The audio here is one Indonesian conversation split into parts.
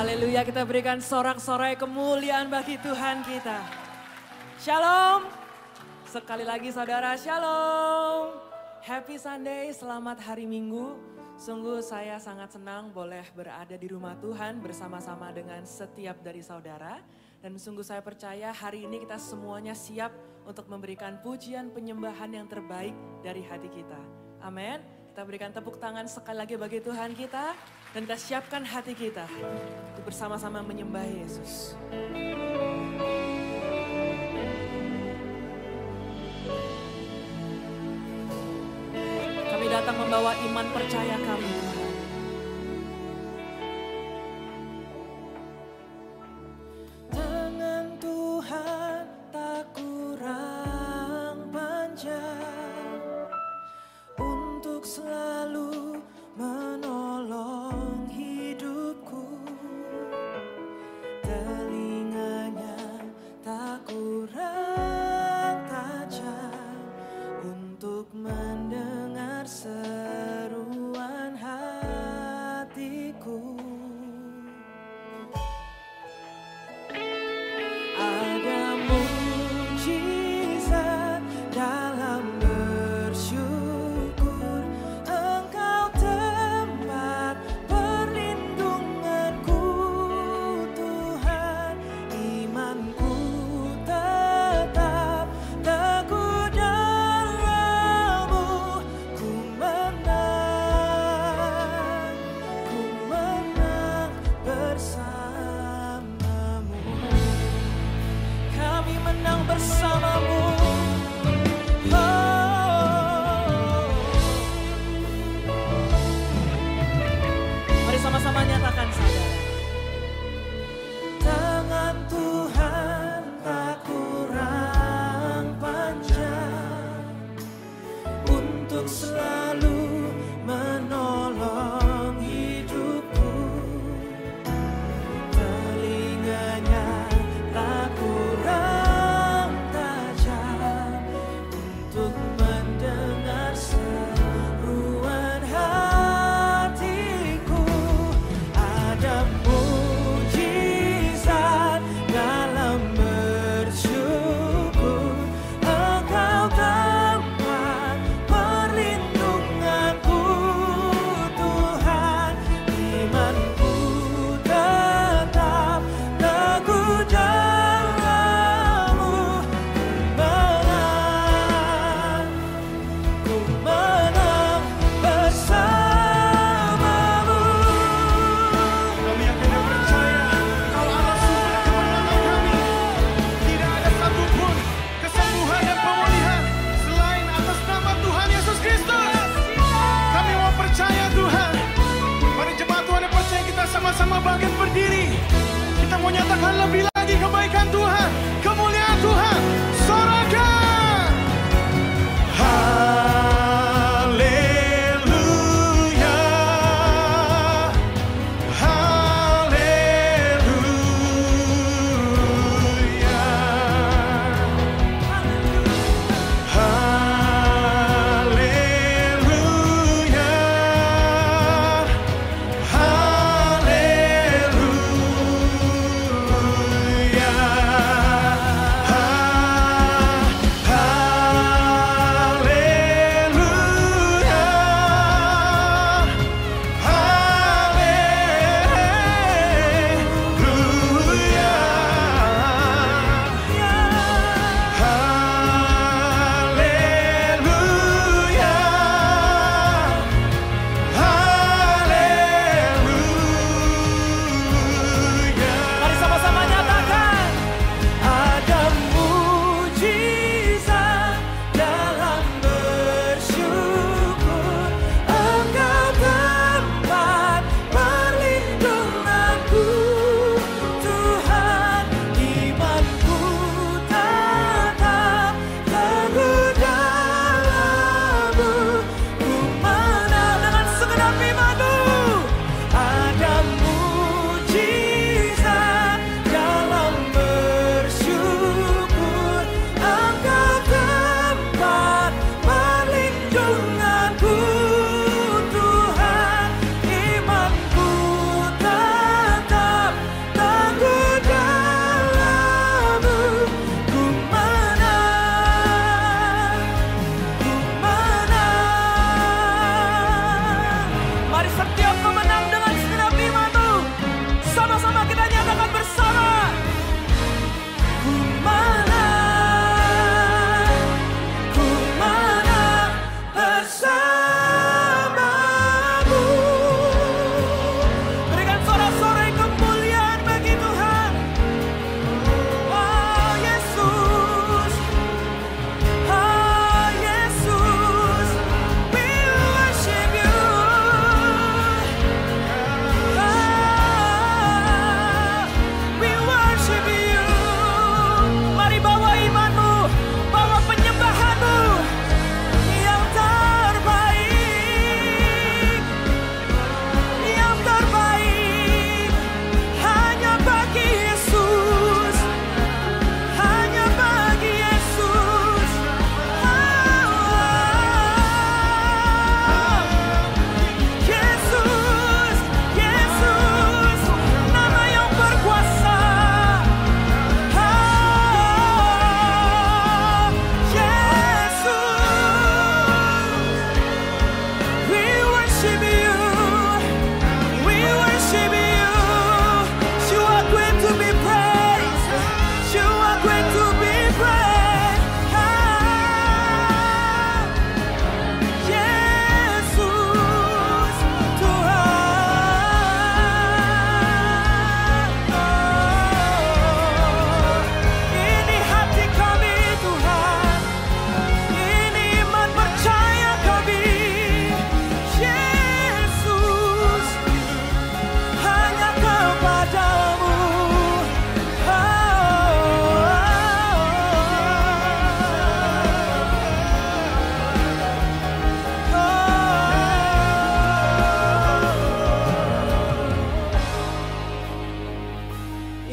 Haleluya, kita berikan sorak-sorai kemuliaan bagi Tuhan kita. Shalom. Sekali lagi saudara, shalom. Happy Sunday, selamat hari Minggu. Sungguh saya sangat senang boleh berada di rumah Tuhan bersama-sama dengan setiap dari saudara. Dan sungguh saya percaya hari ini kita semuanya siap untuk memberikan pujian penyembahan yang terbaik dari hati kita. Amin. Kita berikan tepuk tangan sekali lagi bagi Tuhan kita. Dan kita siapkan hati kita untuk bersama-sama menyembah Yesus. Kami datang membawa iman percaya kami, Tuhan. Tangan Tuhan tak kurang panjang untuk selalu menolong hidupku. Telinganya tak kurang tajam untuk mendengar seruan hatiku. Ada mujizat dalam bersyukur. Engkau tempat perlindunganku, Tuhan. Imanku tetap teguh dalam-Mu. Ku menang bersama-Mu. Kami menang bersama-Mu. Mari sama-sama nyatakan saudara. Tangan Tuhan tak kurang panjang untuk selalu menolong hidupku.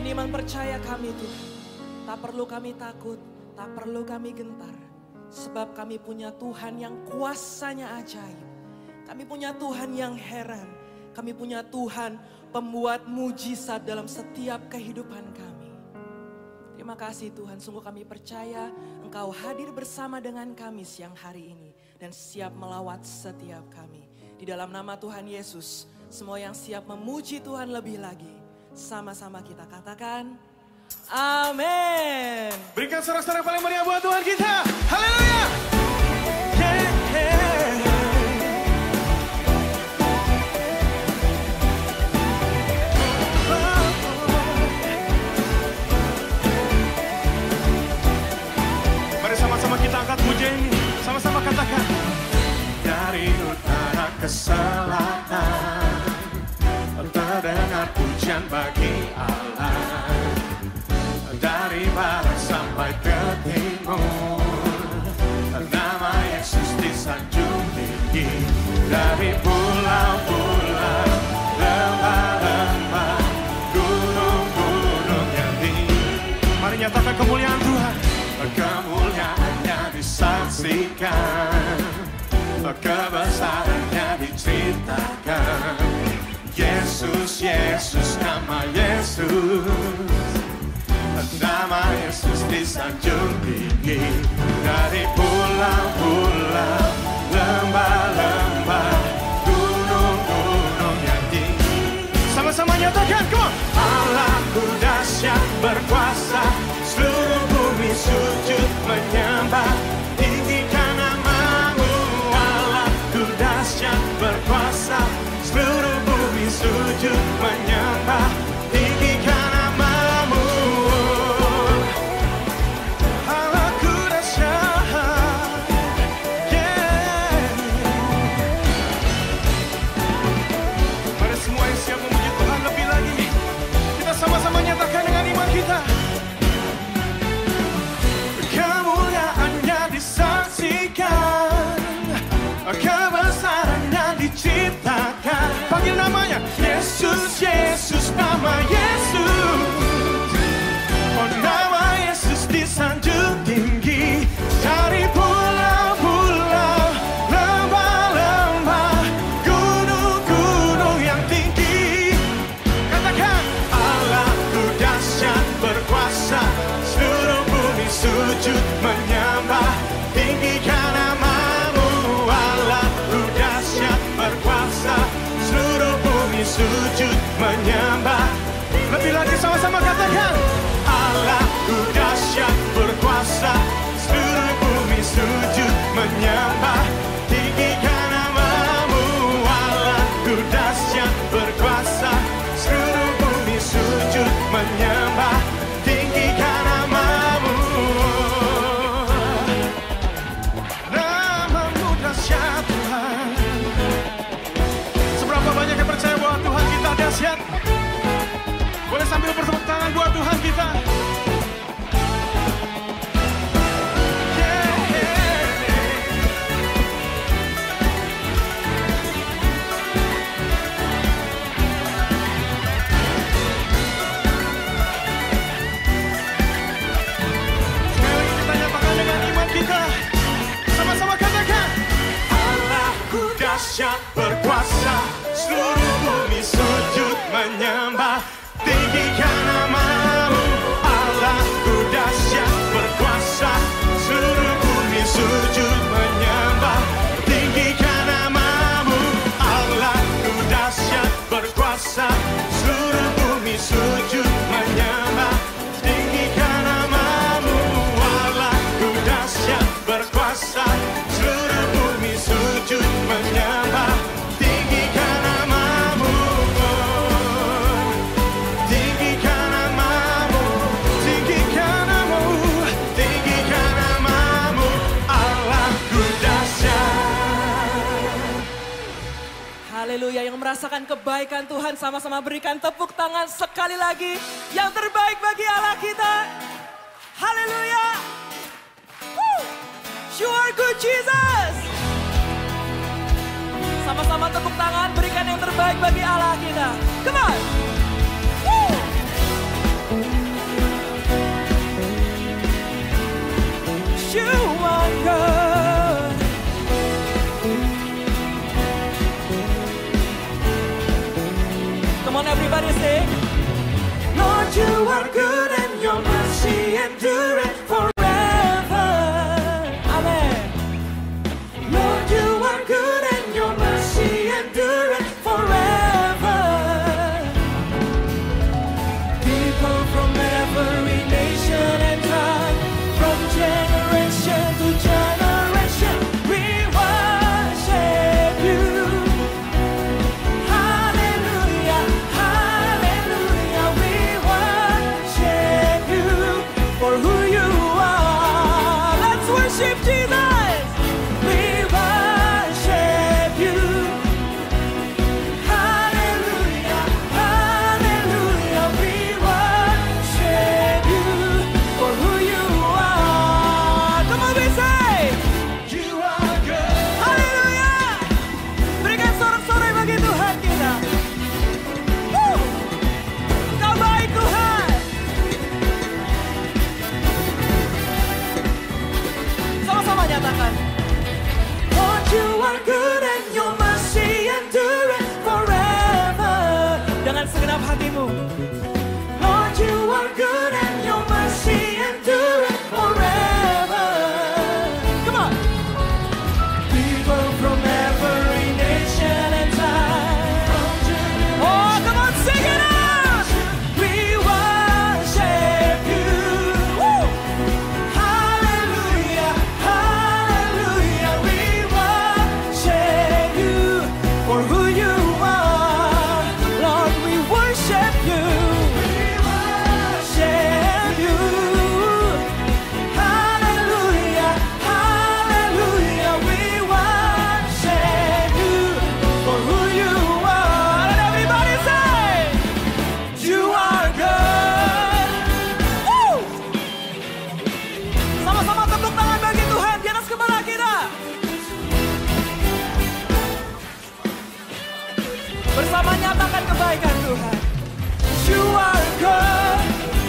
iman percaya kami Tuhan. Tak perlu kami takut, tak perlu kami gentar. Sebab kami punya Tuhan yang kuasanya ajaib. Kami punya Tuhan yang heran. Kami punya Tuhan pembuat mujizat dalam setiap kehidupan kami. Terima kasih Tuhan, sungguh kami percaya Engkau hadir bersama dengan kami siang hari ini. Dan siap melawat setiap kami. Di dalam nama Tuhan Yesus, semua yang siap memuji Tuhan lebih lagi. Sama-sama kita katakan, amin. Berikan sorak-sorak paling meriah buat Tuhan kita. Haleluya. Yeah, yeah. Mari sama-sama kita angkat pujian ini. Sama-sama katakan. Dari utara ke selatan, terdengar pujian bagi Allah. Dari barat sampai ke timur, nama Yesus disanjung tinggi. Dari pulau-pulau, lembah-lembah, gunung-gunung yang tinggi. Mari nyatakan kemuliaan Tuhan. Kemuliaannya disaksikan, kebesarannya diceritakan. Yesus, Yesus, nama Yesus. Nama Yesus disanjung tinggi. Dari pulau-pulau, lembah-lembah, gunung-gunung yang tinggi. Sama-sama nyatakan, come on. Allahku dahsyat berkuasa, seluruh bumi sujud menyembah. Tinggikan namamu. Allahku dahsyat berkuasa, seluruh bumi sujud menyembah. Tinggikan namamu. Allahku dahsyat. Yeah. Mari semua yang siap memuji Tuhan lebih lagi. Kita sama-sama nyatakan dengan iman kita. Kemuliaannya disaksikan, kebesarannya diciptakan. Panggil namanya Yesus, Yesus, nama Yesus. Oh, nama Yesus disanjung tinggi. Dari pulau-pulau, lembah-lembah, gunung-gunung yang tinggi. Katakan, Allahku dahsyat berkuasa, seluruh bumi sujud menyembah. Tinggikan namamu. Allahku dahsyat berkuasa, seluruh bumi sujud menyembah. Lebih lagi sama-sama katakan, Allahku dahsyat berkuasa, seluruh bumi sujud menyembah. Tinggikan namamu. Allahku dahsyat berkuasa, seluruh bumi sujud menyembah. Tinggikan namamu. Namamu dahsyat Tuhan. Seberapa banyak yang percaya bahwa Tuhan kita dahsyat? Boleh sambil bertepuk tangan buat Tuhan kita. Sekali lagi kita nyatakan dengan iman kita. Sama-sama katakan, Allahku dahsyat berkuasa, seluruh bumi sujud menyembah. Tinggikan namamu. Allahku dahsyat berkuasa, seluruh bumi sujud menyembah. Tinggikan namamu. Allahku dahsyat berkuasa, seluruh bumi sujud menyembah. Tinggikan namamu. Allahku dahsyat berkuasa, seluruh bumi sujud menyembah. Tinggikan namamu. Tinggikan namamu. Tinggikan namamu. Tinggikan namamu. Allahku dahsyat. Haleluya, yang merasakan kebaikan Tuhan sama-sama berikan tepuk tangan sekali lagi. Yang terbaik bagi Allah kita. Haleluya. You are good Jesus. Sama-sama tepuk tangan, berikan yang terbaik bagi Allah kita. Come on. Woo. you are good and your mercy endureth forever. Amen. Lord, you are good and your mercy endureth forever. People from every nation and tongue, from generation to generation, we worship you. Hallelujah, hallelujah, we worship you for who you are. Let's worship Jesus. We worship you. Hallelujah, hallelujah, we worship you for who you are. Come on, we say, you are good. Hallelujah. Berikan sorak-sorai bagi Tuhan kita. Kau baik Tuhan. Sama-sama nyatakan. Lord, you are good and your mercy endureth forever. Dengan segenap hatimu. Lord, you are good and your mercy endureth forever. Come on. People from every nation and time. Oh, come on, sing it out. We worship you. Woo. Hallelujah, hallelujah, we worship you for who you are. Lord, we worship you. We worship you. Hallelujah, hallelujah, we worship you for who you are. And everybody say, you are good. Woo! Sama-sama tepuk tangan bagi Tuhan di atas kepala kita. Bersama nyatakan kebaikan Tuhan. You are good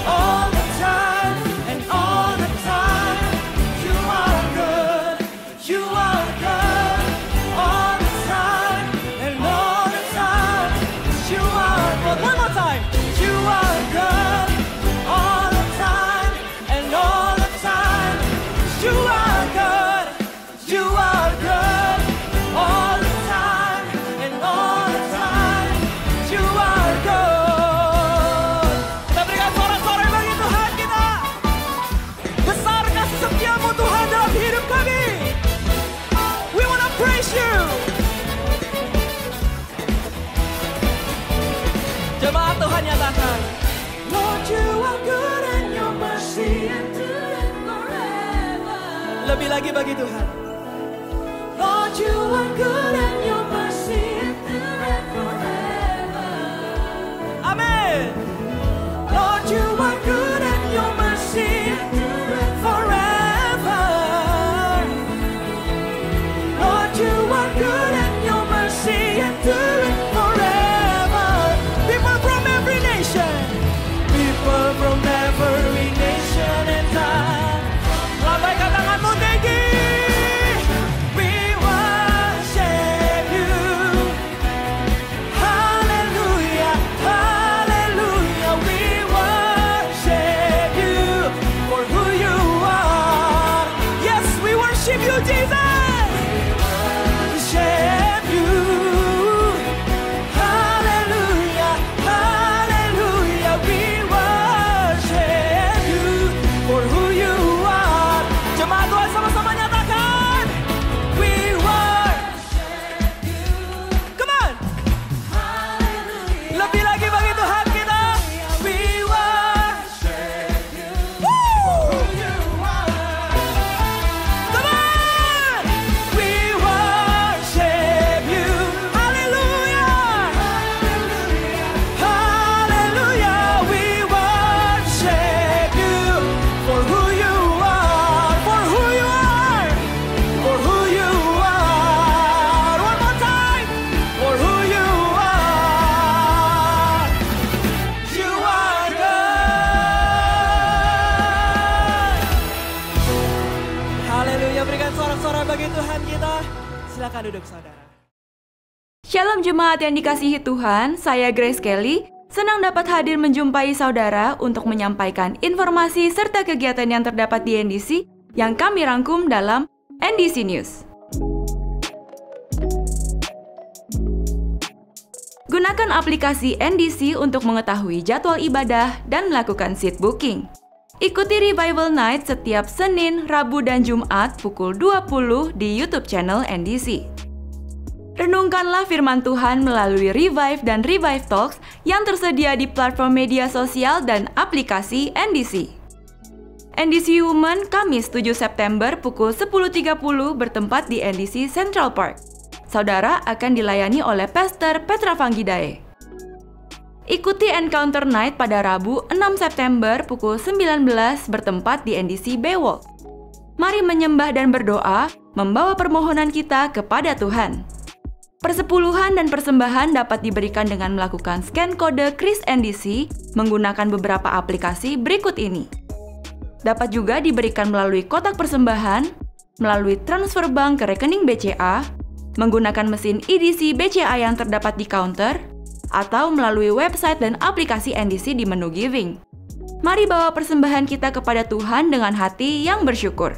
all the time and all the time. You are good. You are good all the time and all the time. You are good. One more time. You are good all the time and all the time. You are good. You are good all the time and all the time. You are good. Kita berikan sorak-sorai bagi Tuhan kita. Besar kasih setiamu Tuhan dalam hidup kami. We want to praise you. Jemaat Tuhan nyatakan. Lord, you are good and your mercy endureth forever. Lebih lagi bagi Tuhan. Lord, you are good and your mercy endureth forever. Amen. Lord, you are good and your mercy endureth forever. Lord, you are good and your mercy endureth forever. People from every nation. People from every nation and time. Lambaikan tanganmu tinggi. We worship you. Hallelujah, hallelujah. We worship you for who you are. Yes, we worship you, Jesus. Worship you. Hallelujah, hallelujah. We worship you for who you are. Jemaat Tuhan sama-sama nyatakan. We worship you. Come on. Lebih lagi bagi Tuhan kita. We worship you. Woo! Come on. We worship you. Hallelujah. Hallelujah. We worship you for who you are. For who you are. For who you are. One more time. For who you are. You are good. Haleluya. Berikan sorak-sorai bagi Tuhan kita. Silakan duduk saudara. Shalom jemaat yang dikasihi Tuhan, saya Grace Kelly Senang dapat hadir menjumpai saudara untuk menyampaikan informasi serta kegiatan yang terdapat di NDC yang kami rangkum dalam NDC News. Gunakan aplikasi NDC untuk mengetahui jadwal ibadah dan melakukan seat booking. Ikuti Revival Night setiap Senin, Rabu, dan Jumat pukul 20 di YouTube channel NDC. Renungkanlah firman Tuhan melalui Revive dan Revive Talks yang tersedia di platform media sosial dan aplikasi NDC. NDC Women Kamis 7 September pukul 10.30 bertempat di NDC Central Park. Saudara akan dilayani oleh Pastor Petra Vanggidae. Ikuti Encounter Night pada Rabu 6 September pukul 19 bertempat di NDC Baywalk. Mari menyembah dan berdoa, membawa permohonan kita kepada Tuhan. Persepuluhan dan persembahan dapat diberikan dengan melakukan scan kode Kris NDC menggunakan beberapa aplikasi berikut ini. Dapat juga diberikan melalui kotak persembahan, melalui transfer bank ke rekening BCA, menggunakan mesin EDC BCA yang terdapat di counter, atau melalui website dan aplikasi NDC di menu Giving. Mari bawa persembahan kita kepada Tuhan dengan hati yang bersyukur.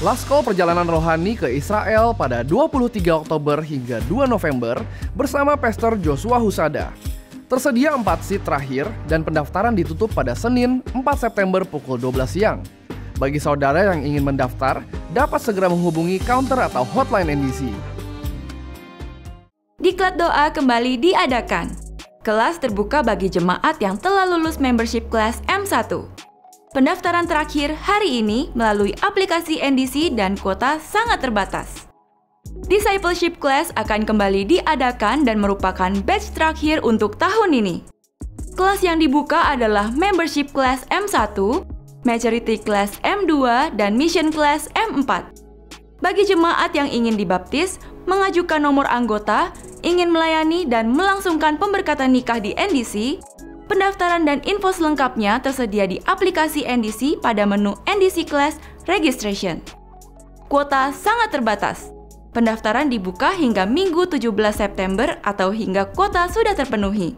Laskol Perjalanan Rohani ke Israel pada 23 Oktober hingga 2 November bersama Pastor Joshua Husada. Tersedia 4 seat terakhir dan pendaftaran ditutup pada Senin 4 September pukul 12 siang. Bagi saudara yang ingin mendaftar, dapat segera menghubungi counter atau hotline NDC. Diklat doa kembali diadakan. Kelas terbuka bagi jemaat yang telah lulus membership kelas M1. Pendaftaran terakhir hari ini melalui aplikasi NDC dan kuota sangat terbatas. Discipleship Class akan kembali diadakan dan merupakan batch terakhir untuk tahun ini. Kelas yang dibuka adalah Membership Class M1, Maturity Class M2, dan Mission Class M4. Bagi jemaat yang ingin dibaptis, mengajukan nomor anggota, ingin melayani dan melangsungkan pemberkatan nikah di NDC, pendaftaran dan info selengkapnya tersedia di aplikasi NDC pada menu NDC Class Registration. Kuota sangat terbatas. Pendaftaran dibuka hingga Minggu 17 September atau hingga kuota sudah terpenuhi.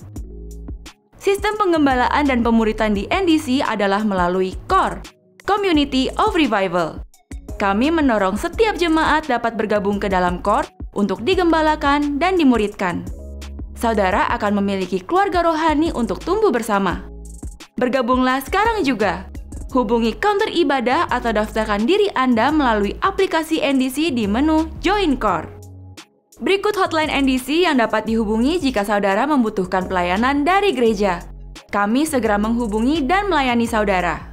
Sistem penggembalaan dan pemuritan di NDC adalah melalui CORE, Community of Revival. Kami mendorong setiap jemaat dapat bergabung ke dalam CORE untuk digembalakan dan dimuridkan. Saudara akan memiliki keluarga rohani untuk tumbuh bersama. Bergabunglah sekarang juga. Hubungi counter ibadah atau daftarkan diri Anda melalui aplikasi NDC di menu Join Core. Berikut hotline NDC yang dapat dihubungi jika saudara membutuhkan pelayanan dari gereja. Kami segera menghubungi dan melayani saudara.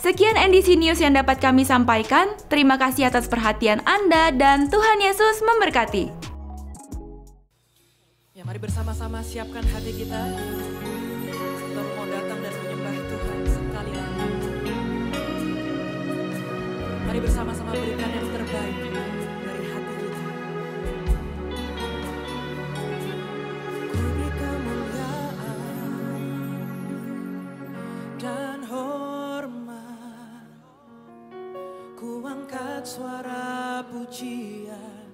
Sekian NDC News yang dapat kami sampaikan. Terima kasih atas perhatian Anda dan Tuhan Yesus memberkati. Ya, mari bersama-sama siapkan hati kita untuk mau datang dan menyembah Tuhan sekali lagi. Mari bersama-sama berikan yang terbaik dari hati kita. Ku beri kemuliaan dan hormat, ku angkat suara pujian,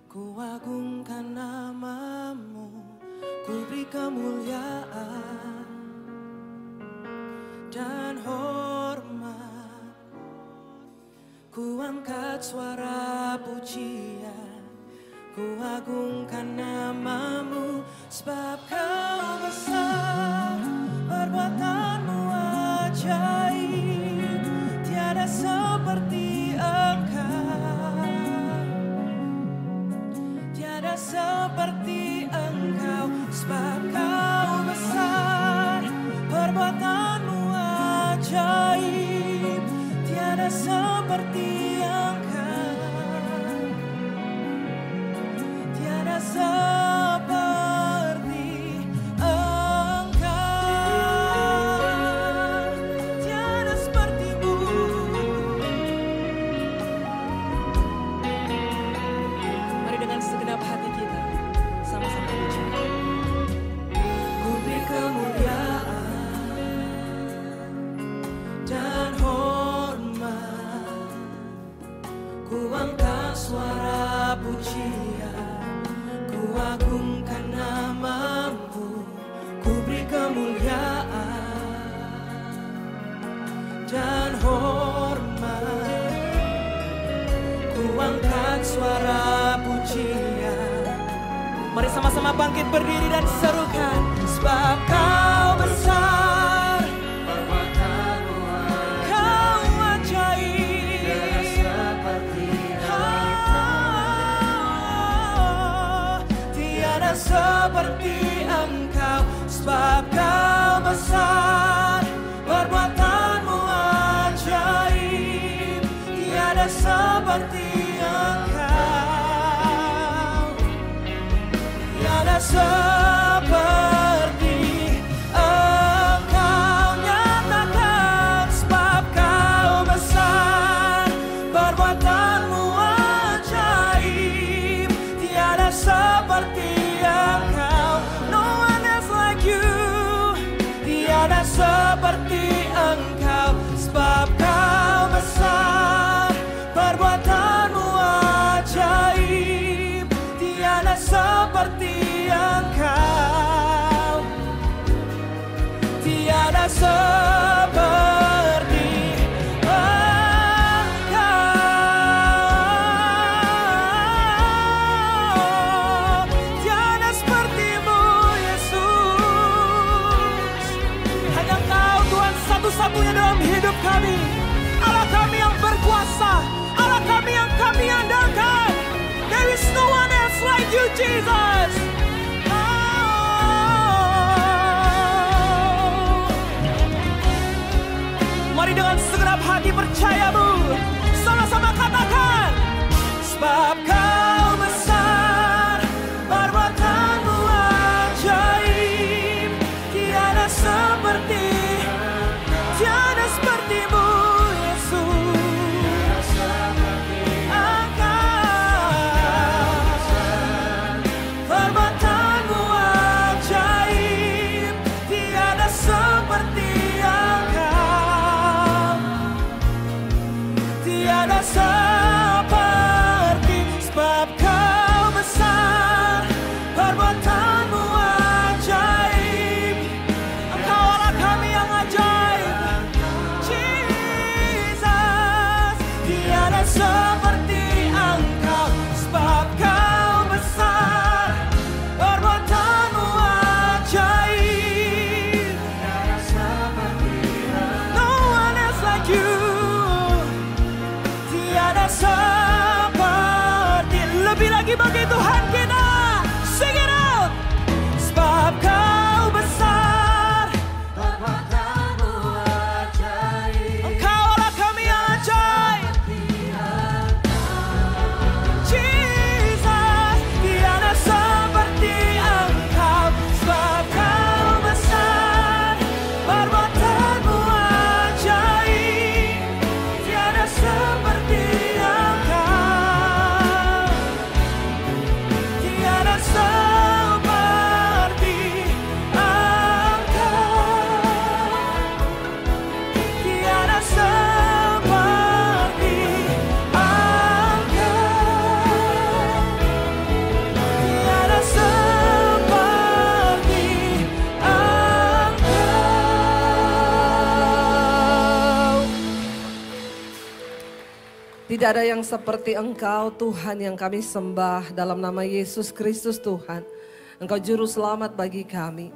ku agungkan namamu, ku beri kemuliaan dan hormat, ku angkat suara pujian, ku agungkan namamu, sebab kau besar, perbuatanmu ajaib, tiada seperti Engkau, tiada seperti Engkau, sebab kau besar, perbuatanmu ajaib, tiada seperti Engkau, tiada seperti Engkau. suara pujian. Mari sama-sama bangkit berdiri dan serukan. Sebab Kau besar, perbuatanmu Kau ajaib, tiada seperti Engkau. Sebab Kau besar, perbuatanmu ajaib, tiada seperti Engkau, tiada seperti Engkau. Nyatakan sebab Kau besar, perbuatanmu ajaib, tiada seperti Engkau. No one else like you, tiada seperti Engkau. Sebab Kau besar, perbuatanmu ajaib, tiada seperti Engkau, tiada seperti Engkau, tiada seperti-Mu Yesus. Hanya Engkau Tuhan satu-satunya dalam hidup kami, Allah kami yang berkuasa, Allah kami yang kami andalkan. There is no one else like you, Jesus. Mari dengan segenap hati percaya-Mu, sama-sama katakan. Sebab Kau besar, perbuatanmu ajaib, tiada seperti-Mu Yesus. Perbuatanmu ajaib, tiada seperti Engkau, tiada seperti. Sebab Kau besar, perbuatanmu ajaib, Engkau Allah kami yang ajaib, Jesus, tiada seperti Engkau. Sebab Kau besar, perbuatanmu ajaib, tiada seperti Engkau. No one else like you, tiada seperti. Lebih lagi bagi Tuhan kita, sing it out. Sebab Kau besar, perbuatanmu ajaib, Engkau Allah kami yang ajaib, Jesus, tiada seperti Engkau. Sebab Kau besar, perbuatanmu ajaib, tiada seperti Engkau, tiada seperti Engkau, tiada seperti Engkau, tiada seperti Engkau. Tidak ada yang seperti Engkau Tuhan yang kami sembah dalam nama Yesus Kristus Tuhan. Engkau juru selamat bagi kami.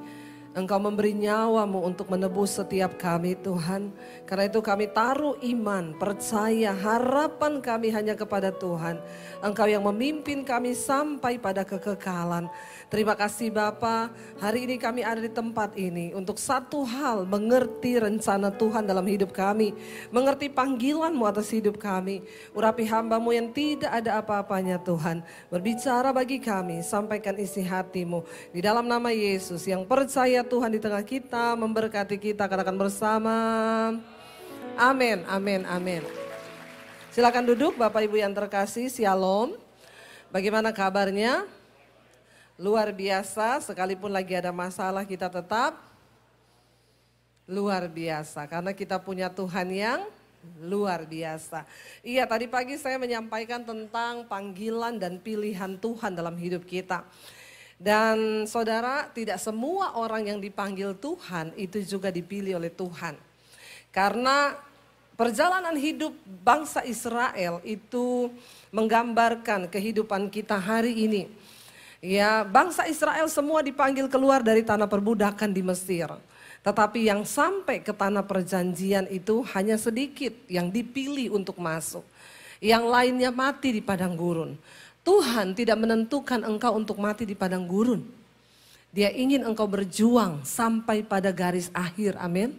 Engkau memberi nyawa-Mu untuk menebus setiap kami Tuhan. Karena itu kami taruh iman, percaya, harapan kami hanya kepada Tuhan. Engkau yang memimpin kami sampai pada kekekalan. Terima kasih Bapa, hari ini kami ada di tempat ini untuk satu hal, mengerti rencana Tuhan dalam hidup kami. Mengerti panggilan-Mu atas hidup kami. Urapi hamba-Mu yang tidak ada apa-apanya Tuhan. Berbicara bagi kami, sampaikan isi hati-Mu. Di dalam nama Yesus yang percaya Tuhan di tengah kita, memberkati kita, katakan bersama. Amin, amin, amin. Silakan duduk Bapak Ibu yang terkasih, Shalom. Bagaimana kabarnya? Luar biasa, sekalipun lagi ada masalah kita tetap luar biasa. Karena kita punya Tuhan yang luar biasa. Iya, tadi pagi saya menyampaikan tentang panggilan dan pilihan Tuhan dalam hidup kita. Dan saudara, tidak semua orang yang dipanggil Tuhan itu juga dipilih oleh Tuhan. Karena Perjalanan hidup bangsa Israel itu menggambarkan kehidupan kita hari ini. Ya, bangsa Israel semua dipanggil keluar dari tanah perbudakan di Mesir. Tetapi yang sampai ke tanah perjanjian itu hanya sedikit yang dipilih untuk masuk. Yang lainnya mati di padang gurun. Tuhan tidak menentukan engkau untuk mati di padang gurun. Dia ingin engkau berjuang sampai pada garis akhir, amin.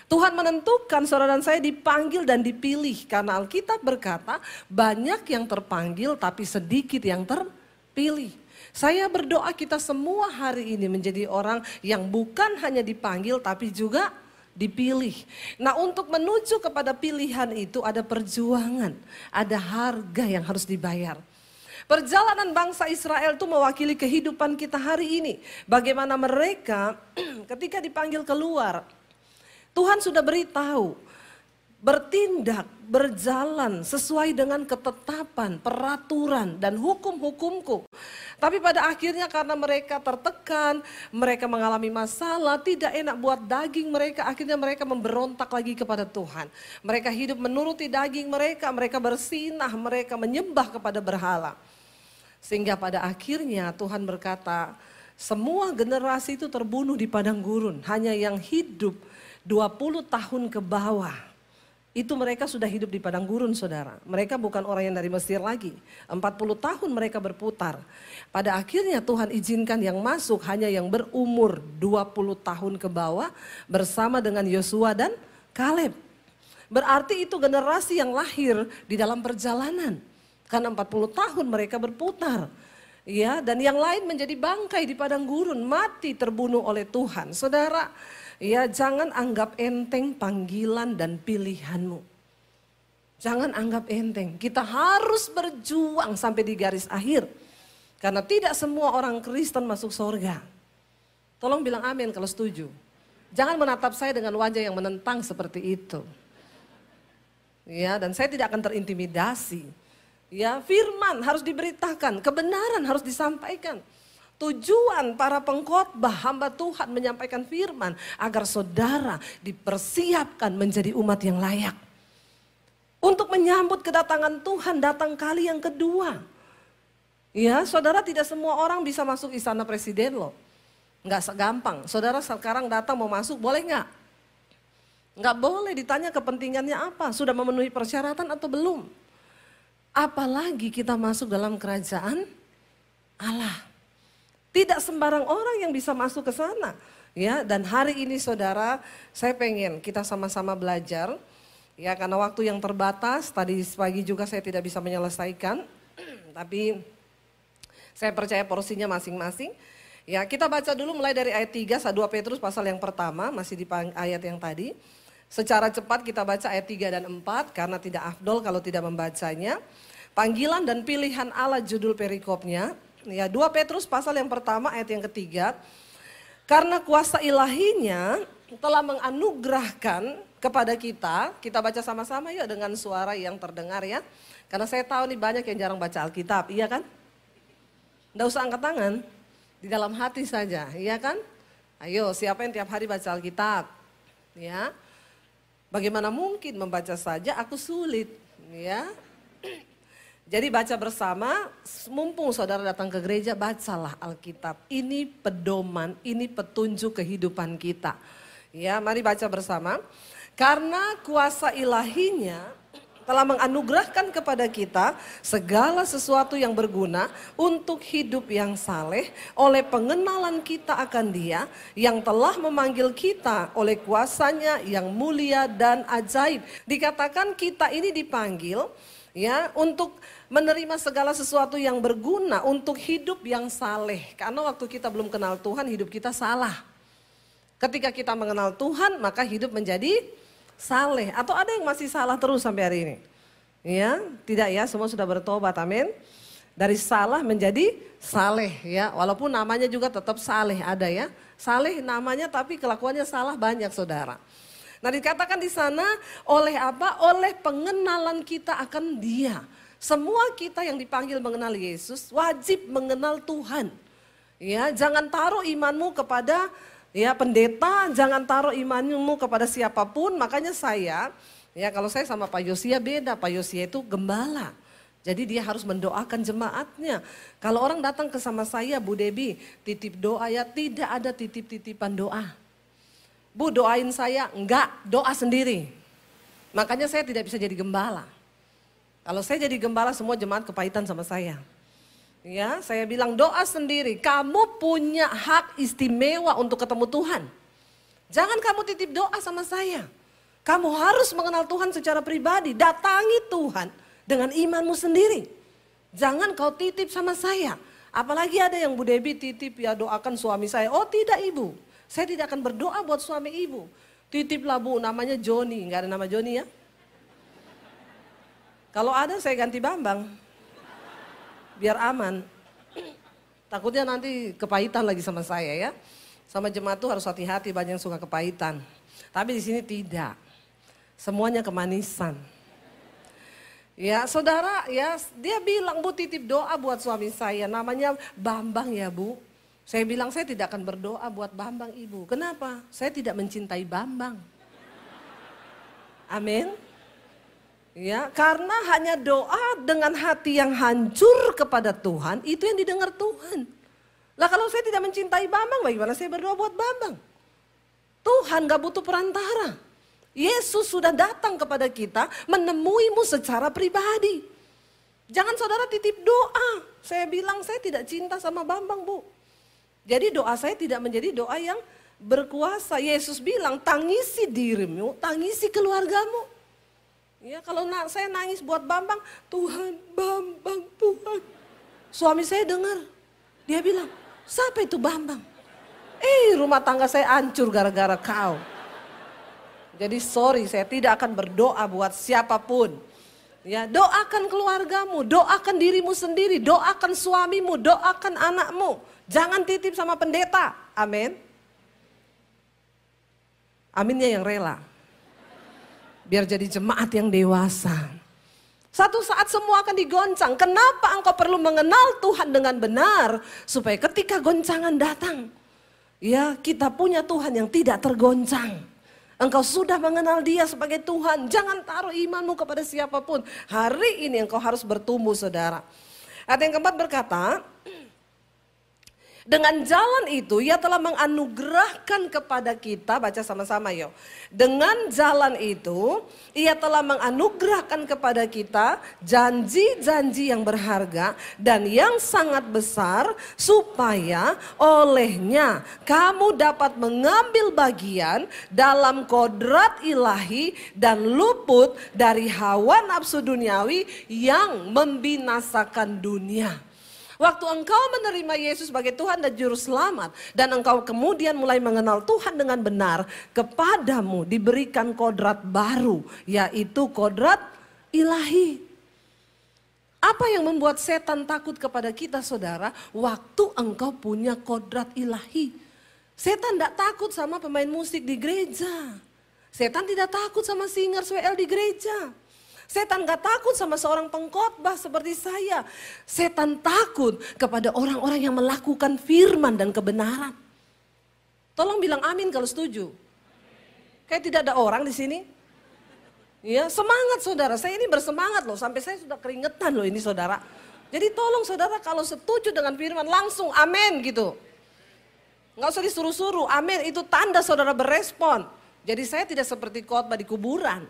Tuhan menentukan saudara dan saya dipanggil dan dipilih. Karena Alkitab berkata banyak yang terpanggil tapi sedikit yang terpilih. Saya berdoa kita semua hari ini menjadi orang yang bukan hanya dipanggil tapi juga dipilih. Nah, untuk menuju kepada pilihan itu ada perjuangan, ada harga yang harus dibayar. Perjalanan bangsa Israel itu mewakili kehidupan kita hari ini. Bagaimana mereka ketika dipanggil keluar, Tuhan sudah beritahu, bertindak, berjalan sesuai dengan ketetapan, peraturan dan hukum-hukumku. Tapi pada akhirnya karena mereka tertekan, mereka mengalami masalah, tidak enak buat daging mereka, akhirnya mereka memberontak lagi kepada Tuhan. Mereka hidup menuruti daging mereka bersinah, mereka menyembah kepada berhala. Sehingga pada akhirnya Tuhan berkata, semua generasi itu terbunuh di padang gurun, hanya yang hidup 20 tahun ke bawah, itu mereka sudah hidup di padang gurun saudara. Mereka bukan orang yang dari Mesir lagi. 40 tahun mereka berputar. Pada akhirnya Tuhan izinkan yang masuk hanya yang berumur 20 tahun ke bawah bersama dengan Yosua dan Kaleb. Berarti itu generasi yang lahir di dalam perjalanan. Karena 40 tahun mereka berputar. Ya, dan yang lain menjadi bangkai di padang gurun, mati terbunuh oleh Tuhan. Saudara, ya, jangan anggap enteng panggilan dan pilihanmu. Jangan anggap enteng. Kita harus berjuang sampai di garis akhir. Karena tidak semua orang Kristen masuk surga. Tolong bilang amin kalau setuju. Jangan menatap saya dengan wajah yang menentang seperti itu. Ya, dan saya tidak akan terintimidasi. Ya, firman harus diberitakan, kebenaran harus disampaikan. Tujuan para pengkhotbah hamba Tuhan menyampaikan firman agar saudara dipersiapkan menjadi umat yang layak. Untuk menyambut kedatangan Tuhan datang kali yang kedua. Ya, saudara, tidak semua orang bisa masuk istana presiden loh. Enggak segampang. Saudara sekarang datang mau masuk, boleh enggak? Enggak boleh, ditanya kepentingannya apa, sudah memenuhi persyaratan atau belum. Apalagi kita masuk dalam kerajaan Allah. Tidak sembarang orang yang bisa masuk ke sana. Ya, dan hari ini saudara, saya pengen kita sama-sama belajar. Ya, karena waktu yang terbatas, tadi pagi juga saya tidak bisa menyelesaikan. Tapi saya percaya porsinya masing-masing. Ya, kita baca dulu mulai dari ayat 3, 2 Petrus pasal yang pertama, masih di ayat yang tadi. Secara cepat kita baca ayat 3 dan 4 karena tidak afdol kalau tidak membacanya. Panggilan dan pilihan Allah judul perikopnya. Ya, 2 Petrus pasal yang pertama ayat yang ketiga. Karena kuasa ilahinya telah menganugerahkan kepada kita baca sama-sama yuk dengan suara yang terdengar ya. Karena saya tahu nih banyak yang jarang baca Alkitab, iya kan? Nggak usah angkat tangan, di dalam hati saja, iya kan? Ayo, siapa yang tiap hari baca Alkitab? Ya. Bagaimana mungkin membaca saja aku sulit, ya. Jadi baca bersama, mumpung saudara datang ke gereja, bacalah Alkitab. Ini pedoman, ini petunjuk kehidupan kita. Ya, mari baca bersama. Karena kuasa ilahinya telah menganugerahkan kepada kita segala sesuatu yang berguna untuk hidup yang saleh oleh pengenalan kita akan Dia yang telah memanggil kita oleh kuasanya yang mulia dan ajaib. Dikatakan kita ini dipanggil ya untuk menerima segala sesuatu yang berguna untuk hidup yang saleh. Karena waktu kita belum kenal Tuhan, hidup kita salah. Ketika kita mengenal Tuhan, maka hidup menjadi saleh. Atau ada yang masih salah terus sampai hari ini? Ya, tidak ya, semua sudah bertobat, amin. Dari salah menjadi saleh ya, walaupun namanya juga tetap saleh ada ya. Saleh namanya tapi kelakuannya salah banyak saudara. Nah dikatakan di sana oleh apa? Oleh pengenalan kita akan Dia. Semua kita yang dipanggil mengenal Yesus wajib mengenal Tuhan. Ya, jangan taruh imanmu kepada ya pendeta, jangan taruh imanmu kepada siapapun. Makanya saya Ya kalau saya sama Pak Yosia beda, Pak Yosia itu gembala. Jadi dia harus mendoakan jemaatnya. Kalau orang datang ke sama saya, Bu Debi titip doa ya, tidak ada titip-titipan doa. Bu doain saya, enggak, doa sendiri. Makanya saya tidak bisa jadi gembala. Kalau saya jadi gembala semua jemaat kepahitan sama saya. Ya, saya bilang doa sendiri, kamu punya hak istimewa untuk ketemu Tuhan. Jangan kamu titip doa sama saya. Kamu harus mengenal Tuhan secara pribadi, datangi Tuhan dengan imanmu sendiri. Jangan kau titip sama saya. Apalagi ada yang Bu Debi titip ya doakan suami saya. Oh tidak Ibu, saya tidak akan berdoa buat suami Ibu. Titiplah Bu, namanya Joni, nggak ada nama Joni ya. Kalau ada saya ganti Bambang, biar aman. Takutnya nanti kepahitan lagi sama saya ya. Sama jemaat tuh harus hati-hati, banyak yang suka kepahitan. Tapi di sini tidak, semuanya kemanisan. Ya saudara ya, dia bilang Bu titip doa buat suami saya, namanya Bambang ya Bu. Saya bilang saya tidak akan berdoa buat Bambang Ibu. Kenapa? Saya tidak mencintai Bambang. Amin. Ya, karena hanya doa dengan hati yang hancur kepada Tuhan, itu yang didengar Tuhan. Lah kalau saya tidak mencintai Bambang, bagaimana saya berdoa buat Bambang? Tuhan gak butuh perantara. Yesus sudah datang kepada kita menemuimu secara pribadi. Jangan saudara titip doa. Saya bilang saya tidak cinta sama Bambang Bu. Jadi doa saya tidak menjadi doa yang berkuasa. Yesus bilang tangisi dirimu, tangisi keluargamu. Ya kalau saya nangis buat Bambang, Tuhan, Bambang, Tuhan. Suami saya dengar, dia bilang, siapa itu Bambang? Rumah tangga saya hancur gara-gara kau. Jadi sorry, saya tidak akan berdoa buat siapapun. Ya, doakan keluargamu, doakan dirimu sendiri, doakan suamimu, doakan anakmu. Jangan titip sama pendeta. Amin. Aminnya yang rela. Biar jadi jemaat yang dewasa. Satu saat semua akan digoncang. Kenapa engkau perlu mengenal Tuhan dengan benar? Supaya ketika goncangan datang, ya kita punya Tuhan yang tidak tergoncang. Engkau sudah mengenal Dia sebagai Tuhan. Jangan taruh imanmu kepada siapapun. Hari ini engkau harus bertumbuh saudara. Ayat yang keempat berkata, dengan jalan itu Ia telah menganugerahkan kepada kita, baca sama-sama yuk. Dengan jalan itu Ia telah menganugerahkan kepada kita janji-janji yang berharga dan yang sangat besar, supaya olehnya kamu dapat mengambil bagian dalam kodrat ilahi dan luput dari hawa nafsu duniawi yang membinasakan dunia. Waktu engkau menerima Yesus sebagai Tuhan dan Juru Selamat, dan engkau kemudian mulai mengenal Tuhan dengan benar, kepadamu diberikan kodrat baru, yaitu kodrat ilahi. Apa yang membuat setan takut kepada kita saudara? Waktu engkau punya kodrat ilahi. Setan tidak takut sama pemain musik di gereja. Setan tidak takut sama singers WL di gereja. Setan gak takut sama seorang pengkhotbah seperti saya. Setan takut kepada orang-orang yang melakukan firman dan kebenaran. Tolong bilang amin kalau setuju. Kayak tidak ada orang di sini. Ya, semangat saudara. Saya ini bersemangat loh. Sampai saya sudah keringetan loh ini saudara. Jadi tolong saudara kalau setuju dengan firman langsung amin gitu. Gak usah disuruh-suruh. Amin itu tanda saudara berespon. Jadi saya tidak seperti khotbah di kuburan.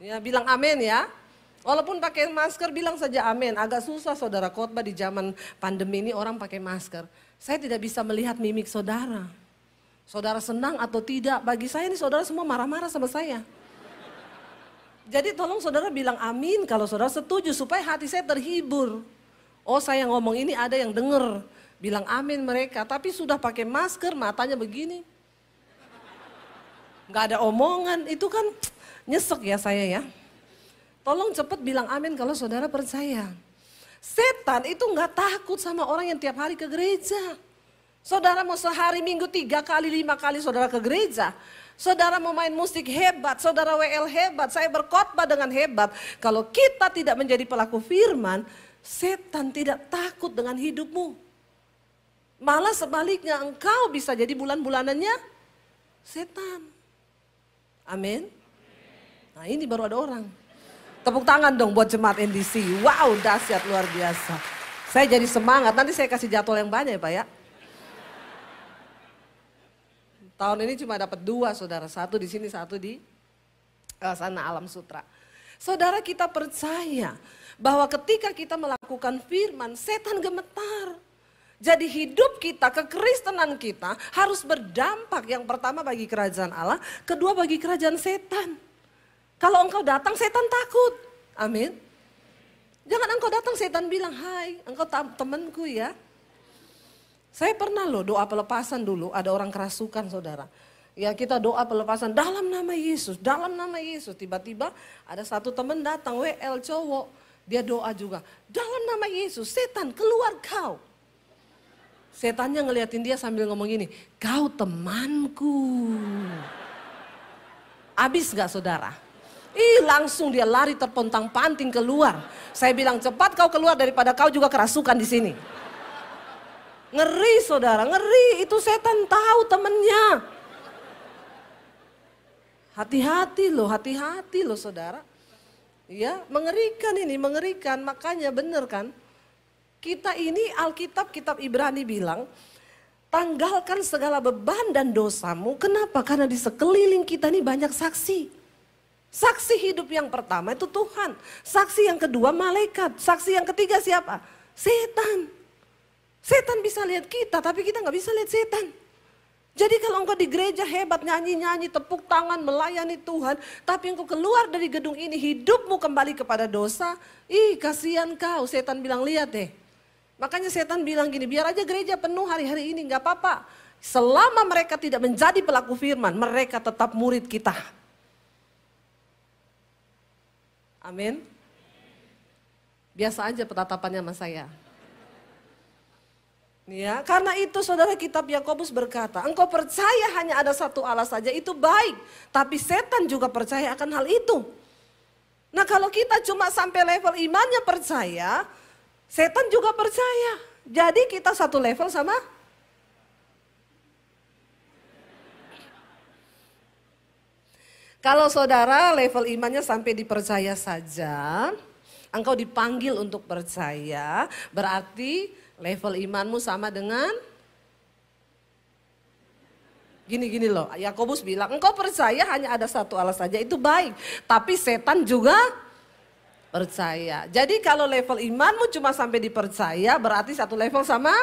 Ya, bilang amin ya. Walaupun pakai masker bilang saja amin. Agak susah saudara khotbah di zaman pandemi ini orang pakai masker. Saya tidak bisa melihat mimik saudara. Saudara senang atau tidak. Bagi saya ini saudara semua marah-marah sama saya. Jadi tolong saudara bilang amin kalau saudara setuju supaya hati saya terhibur. Oh saya ngomong ini ada yang denger. Bilang amin mereka. Tapi sudah pakai masker matanya begini. Gak ada omongan itu kan... Nyesek ya saya ya. Tolong cepat bilang amin kalau saudara percaya. Setan itu gak takut sama orang yang tiap hari ke gereja. Saudara mau sehari minggu 3 kali 5 kali saudara ke gereja. Saudara mau main musik hebat, saudara WL hebat, saya berkhotbah dengan hebat. Kalau kita tidak menjadi pelaku firman, setan tidak takut dengan hidupmu. Malah sebaliknya engkau bisa jadi bulan-bulanannya setan. Amin. Nah ini baru ada orang. Tepuk tangan dong buat jemaat NDC. Wow, dahsyat luar biasa. Saya jadi semangat, nanti saya kasih jadwal yang banyak ya Pak ya. Tahun ini cuma dapat 2 saudara, 1 di sini, 1 di sana Alam Sutra. Saudara kita percaya bahwa ketika kita melakukan firman, setan gemetar. Jadi hidup kita, kekristenan kita harus berdampak yang pertama bagi kerajaan Allah, kedua bagi kerajaan setan. Kalau engkau datang setan takut, amin. Jangan engkau datang setan bilang, hai engkau temanku ya. Saya pernah loh doa pelepasan dulu, ada orang kerasukan saudara. Ya kita doa pelepasan dalam nama Yesus, dalam nama Yesus. Tiba-tiba ada satu teman datang, WL cowok. Dia doa juga, dalam nama Yesus, setan keluar kau. Setannya ngeliatin dia sambil ngomong gini, kau temanku. Abis gak saudara? Langsung dia lari terpontang-panting keluar. Saya bilang cepat kau keluar daripada kau juga kerasukan di sini. Ngeri saudara, ngeri. Itu setan tahu temennya. Hati-hati loh saudara. Ya, mengerikan ini, mengerikan. Makanya benar kan? Kita ini Alkitab, kitab Ibrani bilang, tanggalkan segala beban dan dosamu. Kenapa? Karena di sekeliling kita ini banyak saksi. Saksi hidup yang pertama itu Tuhan. Saksi yang kedua malaikat. Saksi yang ketiga siapa? Setan. Setan bisa lihat kita, tapi kita nggak bisa lihat setan. Jadi kalau engkau di gereja hebat, nyanyi-nyanyi, tepuk tangan, melayani Tuhan. Tapi engkau keluar dari gedung ini, hidupmu kembali kepada dosa. Kasihan kau, setan bilang lihat deh. Makanya setan bilang gini, biar aja gereja penuh hari-hari ini, nggak apa-apa. Selama mereka tidak menjadi pelaku firman, mereka tetap murid kita. Amin. Biasa aja petatapannya sama saya. Ya, karena itu saudara kitab Yakobus berkata, engkau percaya hanya ada satu Allah saja itu baik. Tapi setan juga percaya akan hal itu. Nah kalau kita cuma sampai level imannya percaya, setan juga percaya. Jadi kita satu level sama. Kalau saudara level imannya sampai dipercaya saja, engkau dipanggil untuk percaya, berarti level imanmu sama dengan gini loh. Yakobus bilang, engkau percaya hanya ada satu Allah saja itu baik. Tapi setan juga percaya. Jadi kalau level imanmu cuma sampai dipercaya, berarti satu level sama.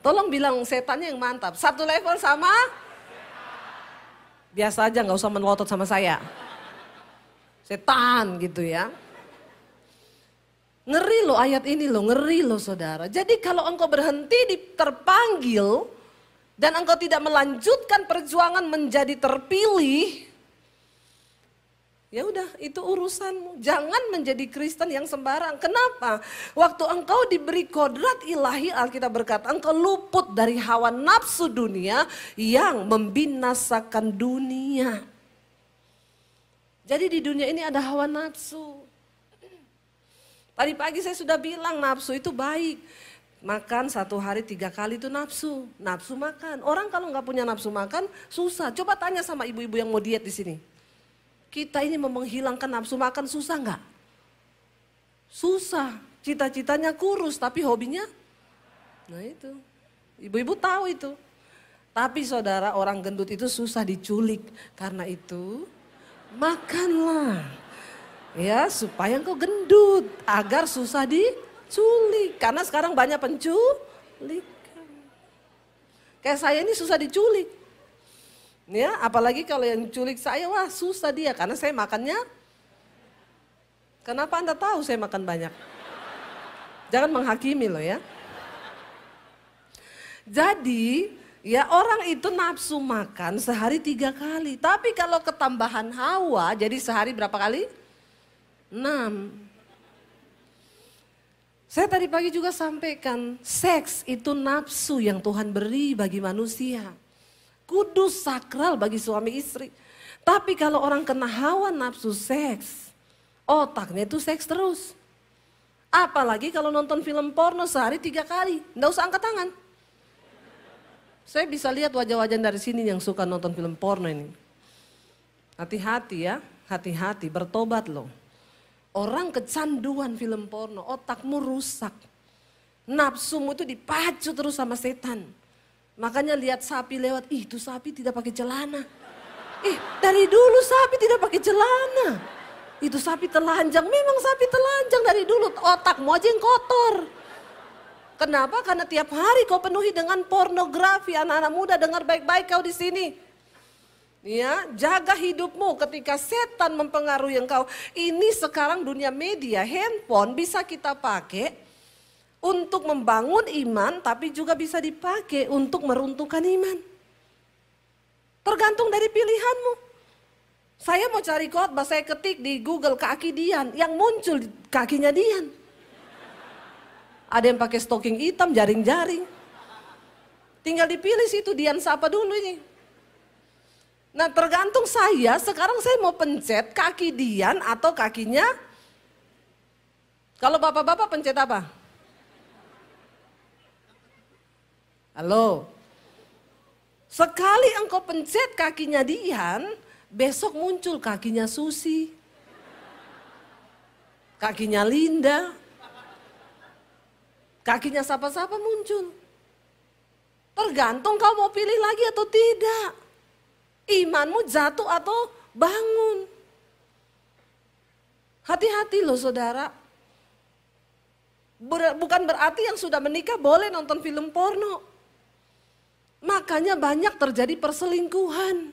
Tolong bilang setannya yang mantap. Satu level sama. Biasa aja, gak usah melotot sama saya. Setan gitu ya. Ngeri loh ayat ini loh, ngeri loh saudara. Jadi kalau engkau berhenti terpanggil dan engkau tidak melanjutkan perjuangan menjadi terpilih, ya udah itu urusanmu. Jangan menjadi Kristen yang sembarang. Kenapa? Waktu engkau diberi kodrat ilahi, Alkitab berkata, engkau luput dari hawa nafsu dunia yang membinasakan dunia. Jadi di dunia ini ada hawa nafsu. Tadi pagi saya sudah bilang nafsu itu baik. Makan 1 hari 3 kali itu nafsu. Nafsu makan. Orang kalau nggak punya nafsu makan susah. Coba tanya sama ibu-ibu yang mau diet di sini. Kita ini mau menghilangkan nafsu makan susah nggak? Susah. Cita-citanya kurus tapi hobinya. Nah itu. Ibu-ibu tahu itu. Tapi saudara orang gendut itu susah diculik. Karena itu makanlah. Ya supaya engkau gendut agar susah diculik. Karena sekarang banyak penculik. Kayak saya ini susah diculik. Ya apalagi kalau yang culik saya, wah susah dia karena saya makannya. Kenapa Anda tahu saya makan banyak? Jangan menghakimi loh ya. Jadi ya orang itu nafsu makan sehari 3 kali. Tapi kalau ketambahan hawa jadi sehari berapa kali? 6. Saya tadi pagi juga sampaikan, seks itu nafsu yang Tuhan beri bagi manusia. Kudus, sakral bagi suami istri. Tapi kalau orang kena hawa nafsu seks, otaknya itu seks terus. Apalagi kalau nonton film porno sehari 3 kali, nggak usah angkat tangan. Saya bisa lihat wajah-wajah dari sini yang suka nonton film porno ini. Hati-hati ya, hati-hati, bertobat loh. Orang kecanduan film porno, otakmu rusak. Nafsumu itu dipacu terus sama setan. Makanya lihat sapi lewat, ih itu sapi tidak pakai celana. Dari dulu sapi tidak pakai celana. Itu sapi telanjang, memang sapi telanjang dari dulu, otakmu aja yang kotor. Kenapa? Karena tiap hari kau penuhi dengan pornografi. Anak-anak muda dengar baik-baik kau di sini. Ya, jaga hidupmu ketika setan mempengaruhi engkau. Ini sekarang dunia media, handphone bisa kita pakai untuk membangun iman, tapi juga bisa dipakai untuk meruntuhkan iman. Tergantung dari pilihanmu. Saya mau cari khotbah, saya ketik di Google kaki Dian, yang muncul kakinya Dian. Ada yang pakai stocking hitam, jaring-jaring. Tinggal dipilih situ Dian siapa dulu ini. Nah tergantung saya, sekarang saya mau pencet kaki Dian atau kakinya. Kalau bapak-bapak pencet apa? Halo? Sekali engkau pencet kakinya Dian, besok muncul kakinya Susi. Kakinya Linda. Kakinya siapa-siapa muncul. Tergantung kau mau pilih lagi atau tidak. Imanmu jatuh atau bangun. Hati-hati loh saudara. Bukan berarti yang sudah menikah boleh nonton film porno. Makanya banyak terjadi perselingkuhan.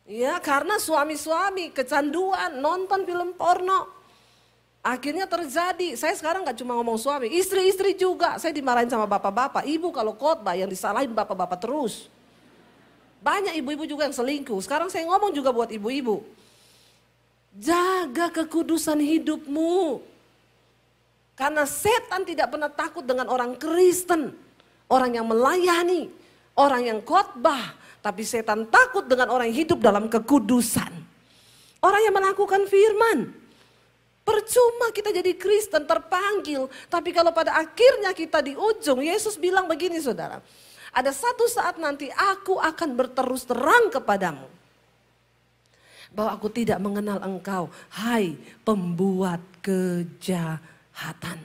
Ya karena suami-suami kecanduan nonton film porno. Akhirnya terjadi, saya sekarang gak cuma ngomong suami, istri-istri juga. Saya dimarahin sama bapak-bapak, ibu kalau khotbah yang disalahin bapak-bapak terus. Banyak ibu-ibu juga yang selingkuh, sekarang saya ngomong juga buat ibu-ibu. Jaga kekudusan hidupmu. Karena setan tidak pernah takut dengan orang Kristen. Orang yang melayani, orang yang khotbah. Tapi setan takut dengan orang yang hidup dalam kekudusan. Orang yang melakukan firman. Percuma kita jadi Kristen terpanggil, tapi kalau pada akhirnya kita di ujung, Yesus bilang begini saudara. Ada satu saat nanti aku akan berterus terang kepadamu. Bahwa aku tidak mengenal engkau, hai pembuat kejahatan.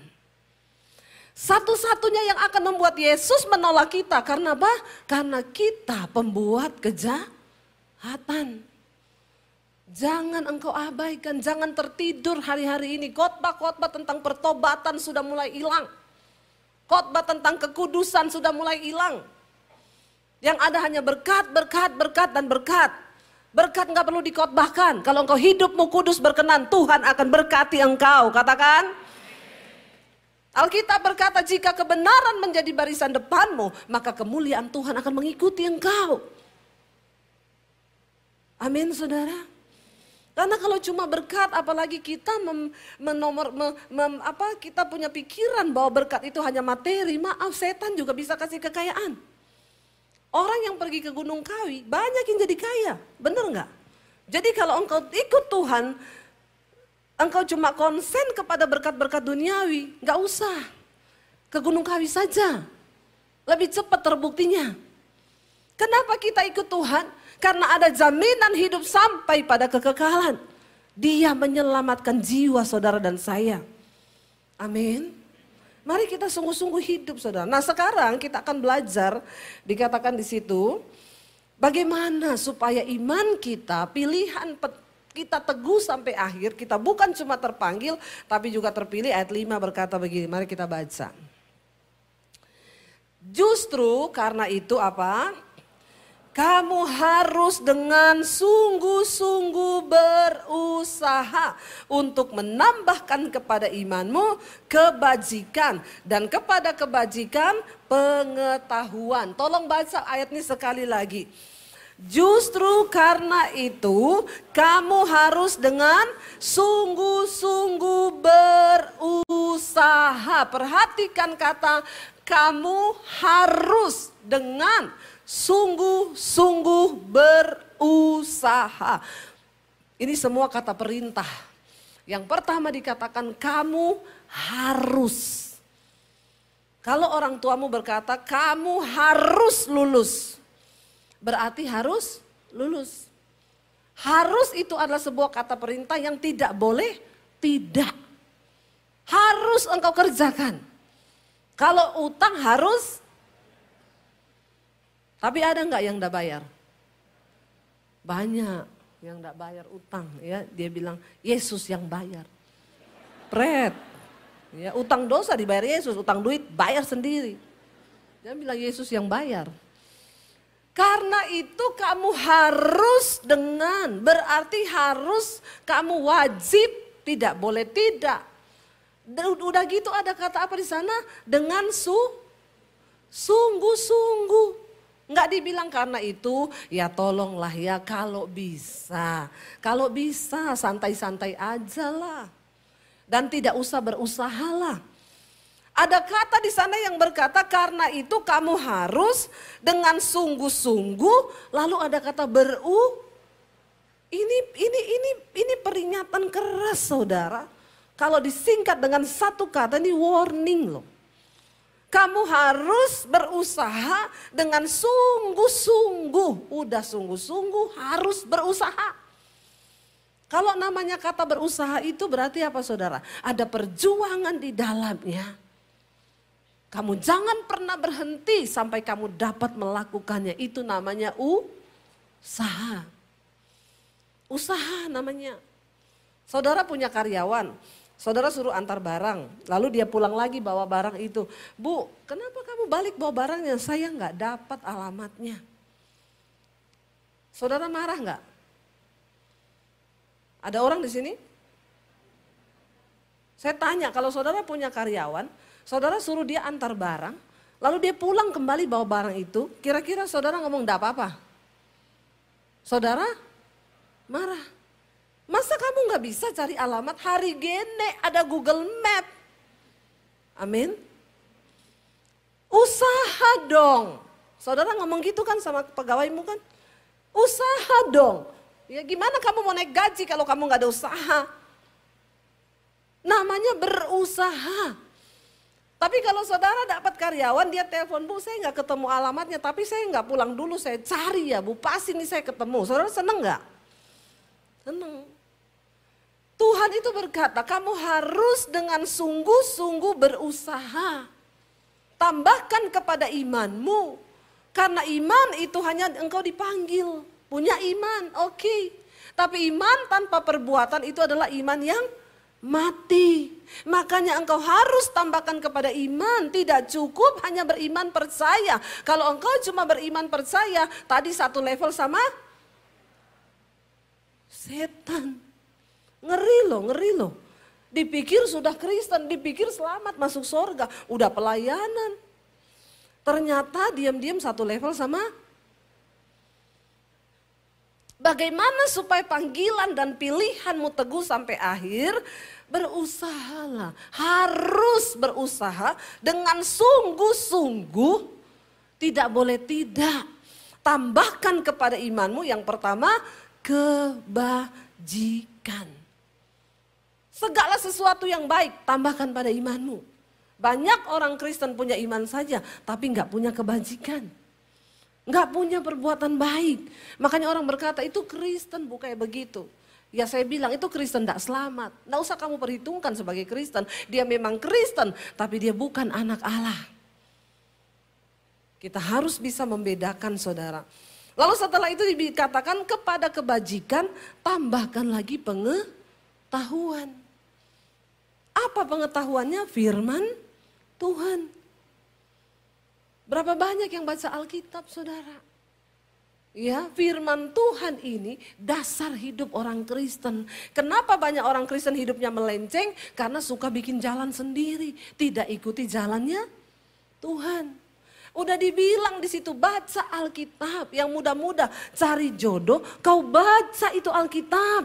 Satu-satunya yang akan membuat Yesus menolak kita, karena apa? Karena kita pembuat kejahatan. Jangan engkau abaikan, jangan tertidur hari-hari ini. Khotbah-khotbah tentang pertobatan sudah mulai hilang. Khotbah tentang kekudusan sudah mulai hilang. Yang ada hanya berkat, berkat, berkat, dan berkat. Berkat enggak perlu dikhotbahkan. Kalau engkau hidupmu kudus berkenan, Tuhan akan berkati engkau. Katakan. Alkitab berkata jika kebenaran menjadi barisan depanmu, maka kemuliaan Tuhan akan mengikuti engkau. Amin saudara. Karena kalau cuma berkat, apalagi kita kita punya pikiran bahwa berkat itu hanya materi, maaf setan juga bisa kasih kekayaan. Orang yang pergi ke Gunung Kawi banyak yang jadi kaya, bener nggak? Jadi kalau engkau ikut Tuhan, engkau cuma konsen kepada berkat-berkat duniawi, nggak usah ke Gunung Kawi saja, lebih cepat terbuktinya. Kenapa kita ikut Tuhan? Karena ada jaminan hidup sampai pada kekekalan. Dia menyelamatkan jiwa saudara dan saya. Amin. Mari kita sungguh-sungguh hidup saudara. Nah sekarang kita akan belajar, dikatakan di situ, bagaimana supaya iman kita, pilihan kita teguh sampai akhir. Kita bukan cuma terpanggil, tapi juga terpilih. Ayat 5 berkata begini, mari kita baca. Justru karena itu apa? Kamu harus dengan sungguh-sungguh berusaha untuk menambahkan kepada imanmu kebajikan. Dan kepada kebajikan pengetahuan. Tolong baca ayat ini sekali lagi. Justru karena itu kamu harus dengan sungguh-sungguh berusaha. Perhatikan kata kamu harus dengan sungguh-sungguh berusaha. Ini semua kata perintah. Yang pertama dikatakan kamu harus. Kalau orang tuamu berkata kamu harus lulus, berarti harus lulus. Harus itu adalah sebuah kata perintah yang tidak boleh tidak. Harus engkau kerjakan. Kalau utang harus, tapi ada enggak yang enggak bayar? Banyak yang enggak bayar utang ya. Dia bilang Yesus yang bayar. Pret. Ya, utang dosa dibayar Yesus, utang duit bayar sendiri. Dia bilang Yesus yang bayar. Karena itu kamu harus dengan, berarti harus, kamu wajib, tidak boleh tidak. Udah gitu ada kata apa di sana? Dengan sungguh-sungguh. Enggak dibilang karena itu, ya tolonglah ya kalau bisa. Kalau bisa santai-santai aja lah. Dan tidak usah berusahalah. Ada kata di sana yang berkata karena itu kamu harus dengan sungguh-sungguh, lalu ada kata ini peringatan keras saudara. Kalau disingkat dengan satu kata ini warning loh. Kamu harus berusaha dengan sungguh-sungguh, udah sungguh-sungguh harus berusaha. Kalau namanya kata berusaha itu berarti apa saudara? Ada perjuangan di dalamnya. Kamu jangan pernah berhenti sampai kamu dapat melakukannya. Itu namanya usaha. Usaha namanya. Saudara punya karyawan, saudara suruh antar barang. Lalu dia pulang lagi bawa barang itu. Bu, kenapa kamu balik bawa barangnya? Saya nggak dapat alamatnya. Saudara marah nggak? Ada orang di sini? Saya tanya, kalau saudara punya karyawan, saudara suruh dia antar barang, lalu dia pulang kembali bawa barang itu, kira-kira saudara ngomong enggak apa-apa? Saudara marah. Masa kamu nggak bisa cari alamat hari gini ada Google Map? Amin. Usaha dong. Saudara ngomong gitu kan sama pegawaimu kan? Usaha dong. Ya gimana kamu mau naik gaji kalau kamu nggak ada usaha? Namanya berusaha. Tapi kalau saudara dapat karyawan dia telepon, Bu saya nggak ketemu alamatnya tapi saya nggak pulang dulu saya cari ya Bu pasti nih saya ketemu. Saudara seneng nggak? Seneng. Tuhan itu berkata kamu harus dengan sungguh-sungguh berusaha. Tambahkan kepada imanmu. Karena iman itu hanya engkau dipanggil. Punya iman, oke. Tapi iman tanpa perbuatan itu adalah iman yang mati. Makanya engkau harus tambahkan kepada iman. Tidak cukup hanya beriman percaya. Kalau engkau cuma beriman percaya, tadi satu level sama setan. Ngeri loh. Dipikir sudah Kristen, dipikir selamat masuk surga. Udah pelayanan. Ternyata diam-diam satu level sama. Bagaimana supaya panggilan dan pilihanmu teguh sampai akhir? Berusahalah, harus berusaha dengan sungguh-sungguh, tidak boleh tidak. Tambahkan kepada imanmu yang pertama, kebajikan. Segala sesuatu yang baik, tambahkan pada imanmu. Banyak orang Kristen punya iman saja, tapi nggak punya kebajikan. Nggak punya perbuatan baik. Makanya orang berkata itu Kristen bukan kayak begitu. Ya saya bilang itu Kristen tidak selamat. Nggak usah kamu perhitungkan sebagai Kristen. Dia memang Kristen tapi dia bukan anak Allah. Kita harus bisa membedakan saudara. Lalu setelah itu dikatakan kepada kebajikan tambahkan lagi pengetahuan. Apa pengetahuannya? Firman Tuhan. Berapa banyak yang baca Alkitab saudara? Ya, firman Tuhan ini dasar hidup orang Kristen. Kenapa banyak orang Kristen hidupnya melenceng? Karena suka bikin jalan sendiri, tidak ikuti jalannya Tuhan. Udah dibilang di situ baca Alkitab, yang muda-muda cari jodoh, kau baca itu Alkitab.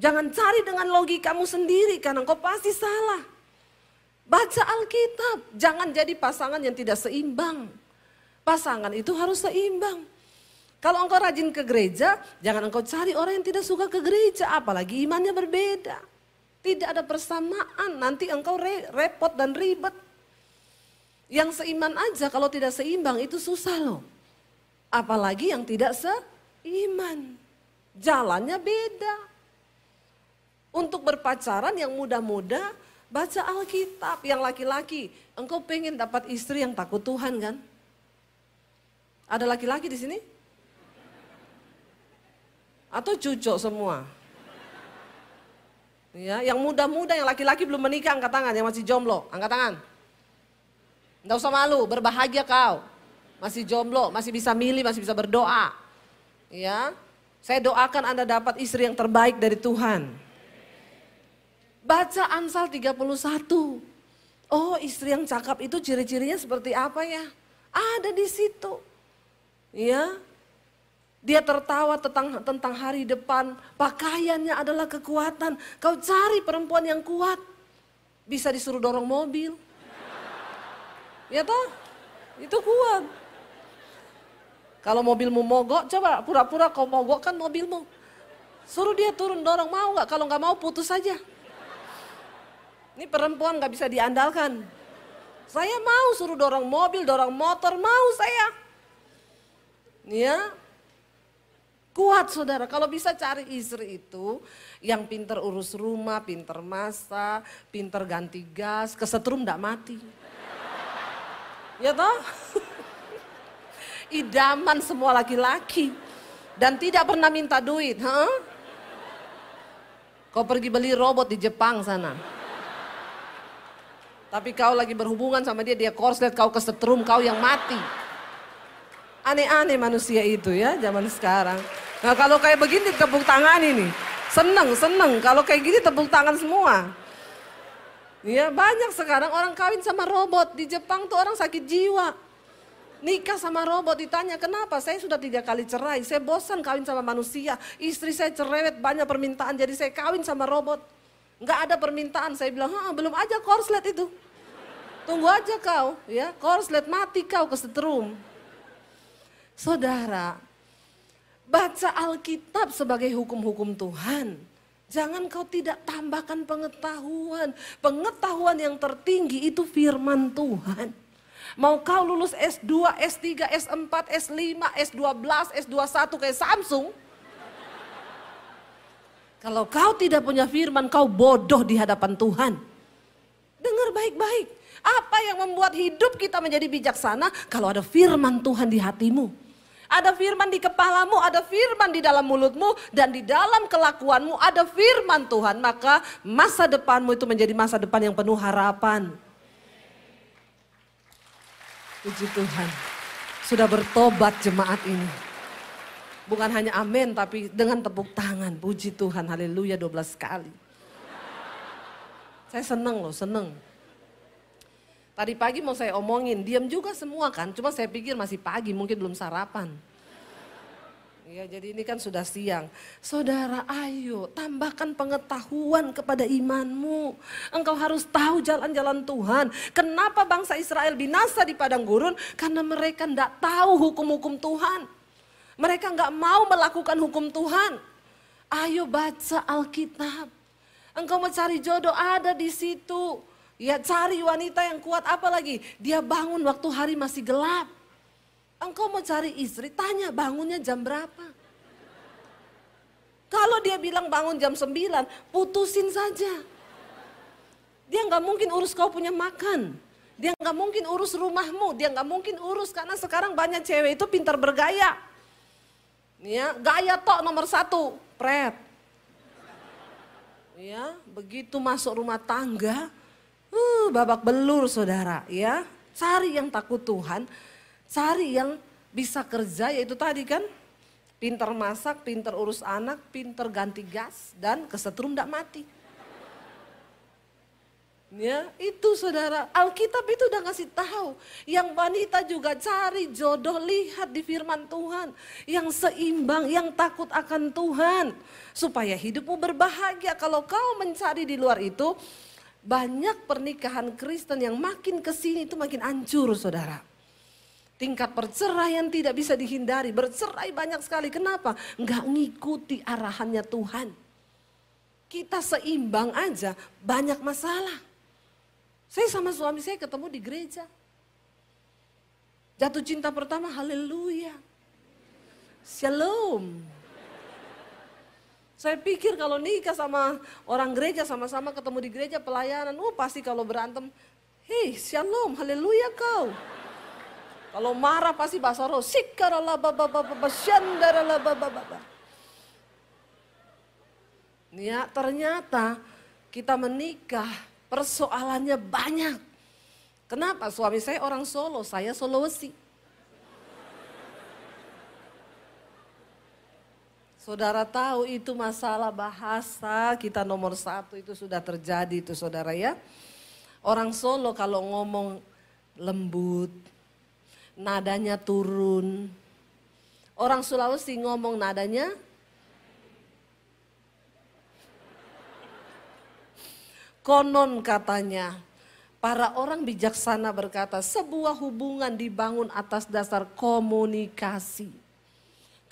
Jangan cari dengan logikamu sendiri karena kau pasti salah. Baca Alkitab, jangan jadi pasangan yang tidak seimbang. Pasangan itu harus seimbang. Kalau engkau rajin ke gereja, jangan engkau cari orang yang tidak suka ke gereja, apalagi imannya berbeda. Tidak ada persamaan, nanti engkau repot dan ribet. Yang seiman aja kalau tidak seimbang itu susah loh. Apalagi yang tidak seiman. Jalannya beda. Untuk berpacaran yang muda-muda baca Alkitab. Yang laki-laki, engkau pengen dapat istri yang takut Tuhan kan? Ada laki-laki di sini? Atau cucok semua? Ya, yang muda-muda, yang laki-laki belum menikah angkat tangan, yang masih jomblo angkat tangan. Nggak usah malu, berbahagia kau. Masih jomblo, masih bisa milih, masih bisa berdoa. Ya, saya doakan Anda dapat istri yang terbaik dari Tuhan. Baca Amsal 31. Oh, istri yang cakap itu ciri-cirinya seperti apa ya? Ada di situ. Ya. Dia tertawa tentang hari depan, pakaiannya adalah kekuatan. Kau cari perempuan yang kuat. Bisa disuruh dorong mobil. Ya toh? Itu kuat. Kalau mobilmu mogok, coba pura-pura kau mogokkan mobilmu. Suruh dia turun dorong, mau gak? Kalau gak mau putus saja. Ini perempuan gak bisa diandalkan. Saya mau suruh dorong mobil, dorong motor, mau saya. Ya, kuat saudara, kalau bisa cari istri itu yang pinter urus rumah, pinter masak, pinter ganti gas, kesetrum gak mati. Ya toh? Idaman semua laki-laki dan tidak pernah minta duit. Kau pergi beli robot di Jepang sana. Tapi kau lagi berhubungan sama dia, dia korslet, kau kesetrum, kau yang mati. Aneh-aneh manusia itu ya zaman sekarang. Nah kalau kayak begini tepuk tangan ini. Seneng. Kalau kayak gini tepuk tangan semua. Ya banyak sekarang orang kawin sama robot. Di Jepang tuh orang sakit jiwa. Nikah sama robot, ditanya kenapa? Saya sudah 3 kali cerai. Saya bosan kawin sama manusia. Istri saya cerewet, banyak permintaan. Jadi saya kawin sama robot. Nggak ada permintaan. Saya bilang, belum aja korslet itu. Tunggu aja kau. Ya, korslet mati kau kesetrum. Saudara, baca Alkitab sebagai hukum-hukum Tuhan. Jangan kau tidak tambahkan pengetahuan. Pengetahuan yang tertinggi itu firman Tuhan. Mau kau lulus S2, S3, S4, S5, S12, S21 kayak Samsung. Kalau kau tidak punya firman, kau bodoh di hadapan Tuhan. Dengar baik-baik. Apa yang membuat hidup kita menjadi bijaksana? Kalau ada firman Tuhan di hatimu. Ada firman di kepalamu, ada firman di dalam mulutmu, dan di dalam kelakuanmu ada firman Tuhan. Maka masa depanmu itu menjadi masa depan yang penuh harapan. Puji Tuhan, sudah bertobat jemaat ini. Bukan hanya amin, tapi dengan tepuk tangan. Puji Tuhan, haleluya 12 kali. Saya seneng loh, seneng. Tadi pagi mau saya omongin, diam juga semua kan. Cuma saya pikir masih pagi, mungkin belum sarapan. Ya, jadi ini kan sudah siang. Saudara, ayo tambahkan pengetahuan kepada imanmu. Engkau harus tahu jalan-jalan Tuhan. Kenapa bangsa Israel binasa di padang gurun? Karena mereka tidak tahu hukum-hukum Tuhan. Mereka nggak mau melakukan hukum Tuhan. Ayo baca Alkitab. Engkau mau cari jodoh, ada di situ. Ya, cari wanita yang kuat, apalagi dia bangun waktu hari masih gelap. Engkau mau cari istri, tanya bangunnya jam berapa. Kalau dia bilang bangun jam 9, putusin saja. Dia nggak mungkin urus kau punya makan. Dia nggak mungkin urus rumahmu, dia nggak mungkin urus karena sekarang banyak cewek itu pintar bergaya. Ya, gaya tok nomor 1, pret. Ya, begitu masuk rumah tangga, babak belur saudara. Ya, cari yang takut Tuhan. Cari yang bisa kerja, yaitu tadi kan, pinter masak, pinter urus anak, pinter ganti gas, dan kesetrum tidak mati. Ya, itu saudara, Alkitab itu udah ngasih tahu. Yang wanita juga cari jodoh, lihat di firman Tuhan. Yang seimbang, yang takut akan Tuhan. Supaya hidupmu berbahagia. Kalau kau mencari di luar itu, banyak pernikahan Kristen yang makin kesini itu makin hancur saudara. Tingkat perceraian tidak bisa dihindari, bercerai banyak sekali. Kenapa? Enggak ngikuti arahannya Tuhan. Kita seimbang aja banyak masalah. Saya sama suami saya ketemu di gereja. Jatuh cinta pertama, haleluya. Shalom. Saya pikir kalau nikah sama orang gereja, sama-sama ketemu di gereja pelayanan, pasti kalau berantem, hei shalom, haleluya kau. Kalau marah pasti bahasa roh, sikarala babababa, syandarala babababa. Ya, ternyata kita menikah persoalannya banyak. Kenapa? Suami saya orang Solo, saya Sulawesi. Saudara tahu itu masalah bahasa kita nomor 1 itu sudah terjadi itu saudara ya. Orang Solo kalau ngomong lembut, nadanya turun. Orang Sulawesi ngomong nadanya konon katanya. Para orang bijaksana berkata sebuah hubungan dibangun atas dasar komunikasi.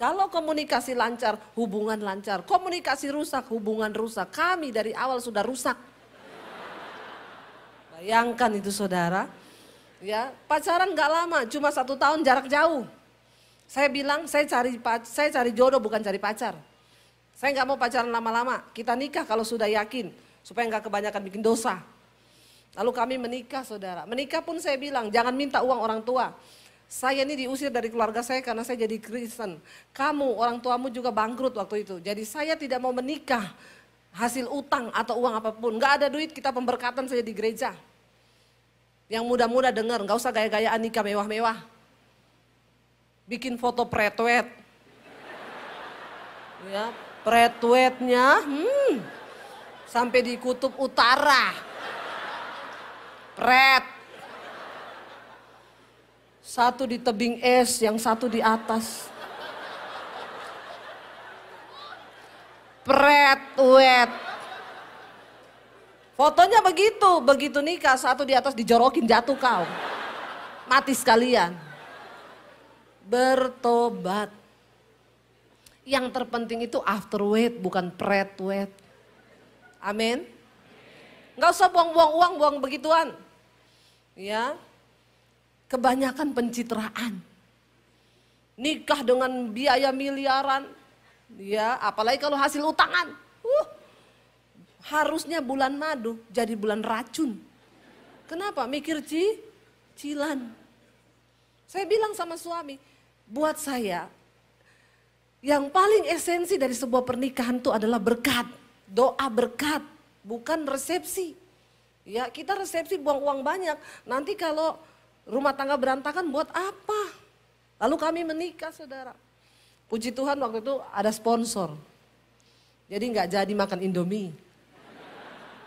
Kalau komunikasi lancar, hubungan lancar. Komunikasi rusak, hubungan rusak. Kami dari awal sudah rusak. Bayangkan itu saudara. Ya, pacaran gak lama, cuma 1 tahun jarak jauh. Saya bilang saya cari jodoh bukan cari pacar. Saya gak mau pacaran lama-lama. Kita nikah kalau sudah yakin. Supaya gak kebanyakan bikin dosa. Lalu kami menikah saudara. Menikah pun saya bilang jangan minta uang orang tua. Saya ini diusir dari keluarga saya karena saya jadi Kristen. Kamu orang tuamu juga bangkrut waktu itu. Jadi saya tidak mau menikah hasil utang atau uang apapun. Gak ada duit kita pemberkatan saja di gereja. Yang muda-muda dengar gak usah gaya-gayaan nikah mewah-mewah. Bikin foto pretwet. Ya, pretwetnya sampai di kutub utara. Pret. Satu di tebing es, yang satu di atas. Pretwet. Fotonya begitu nikah satu di atas dijorokin jatuh kau. Mati sekalian. Bertobat. Yang terpenting itu afterweight bukan pretwet. Amin. Nggak usah buang-buang uang, buang begituan. Ya, kebanyakan pencitraan. Nikah dengan biaya miliaran. Ya, apalagi kalau hasil utangan. Harusnya bulan madu jadi bulan racun. Kenapa? Mikir cicilan. Saya bilang sama suami, buat saya yang paling esensi dari sebuah pernikahan itu adalah berkat. Doa berkat, bukan resepsi. Ya, kita resepsi buang uang banyak. Nanti kalau rumah tangga berantakan buat apa? Lalu kami menikah saudara. Puji Tuhan waktu itu ada sponsor. Jadi nggak jadi makan Indomie.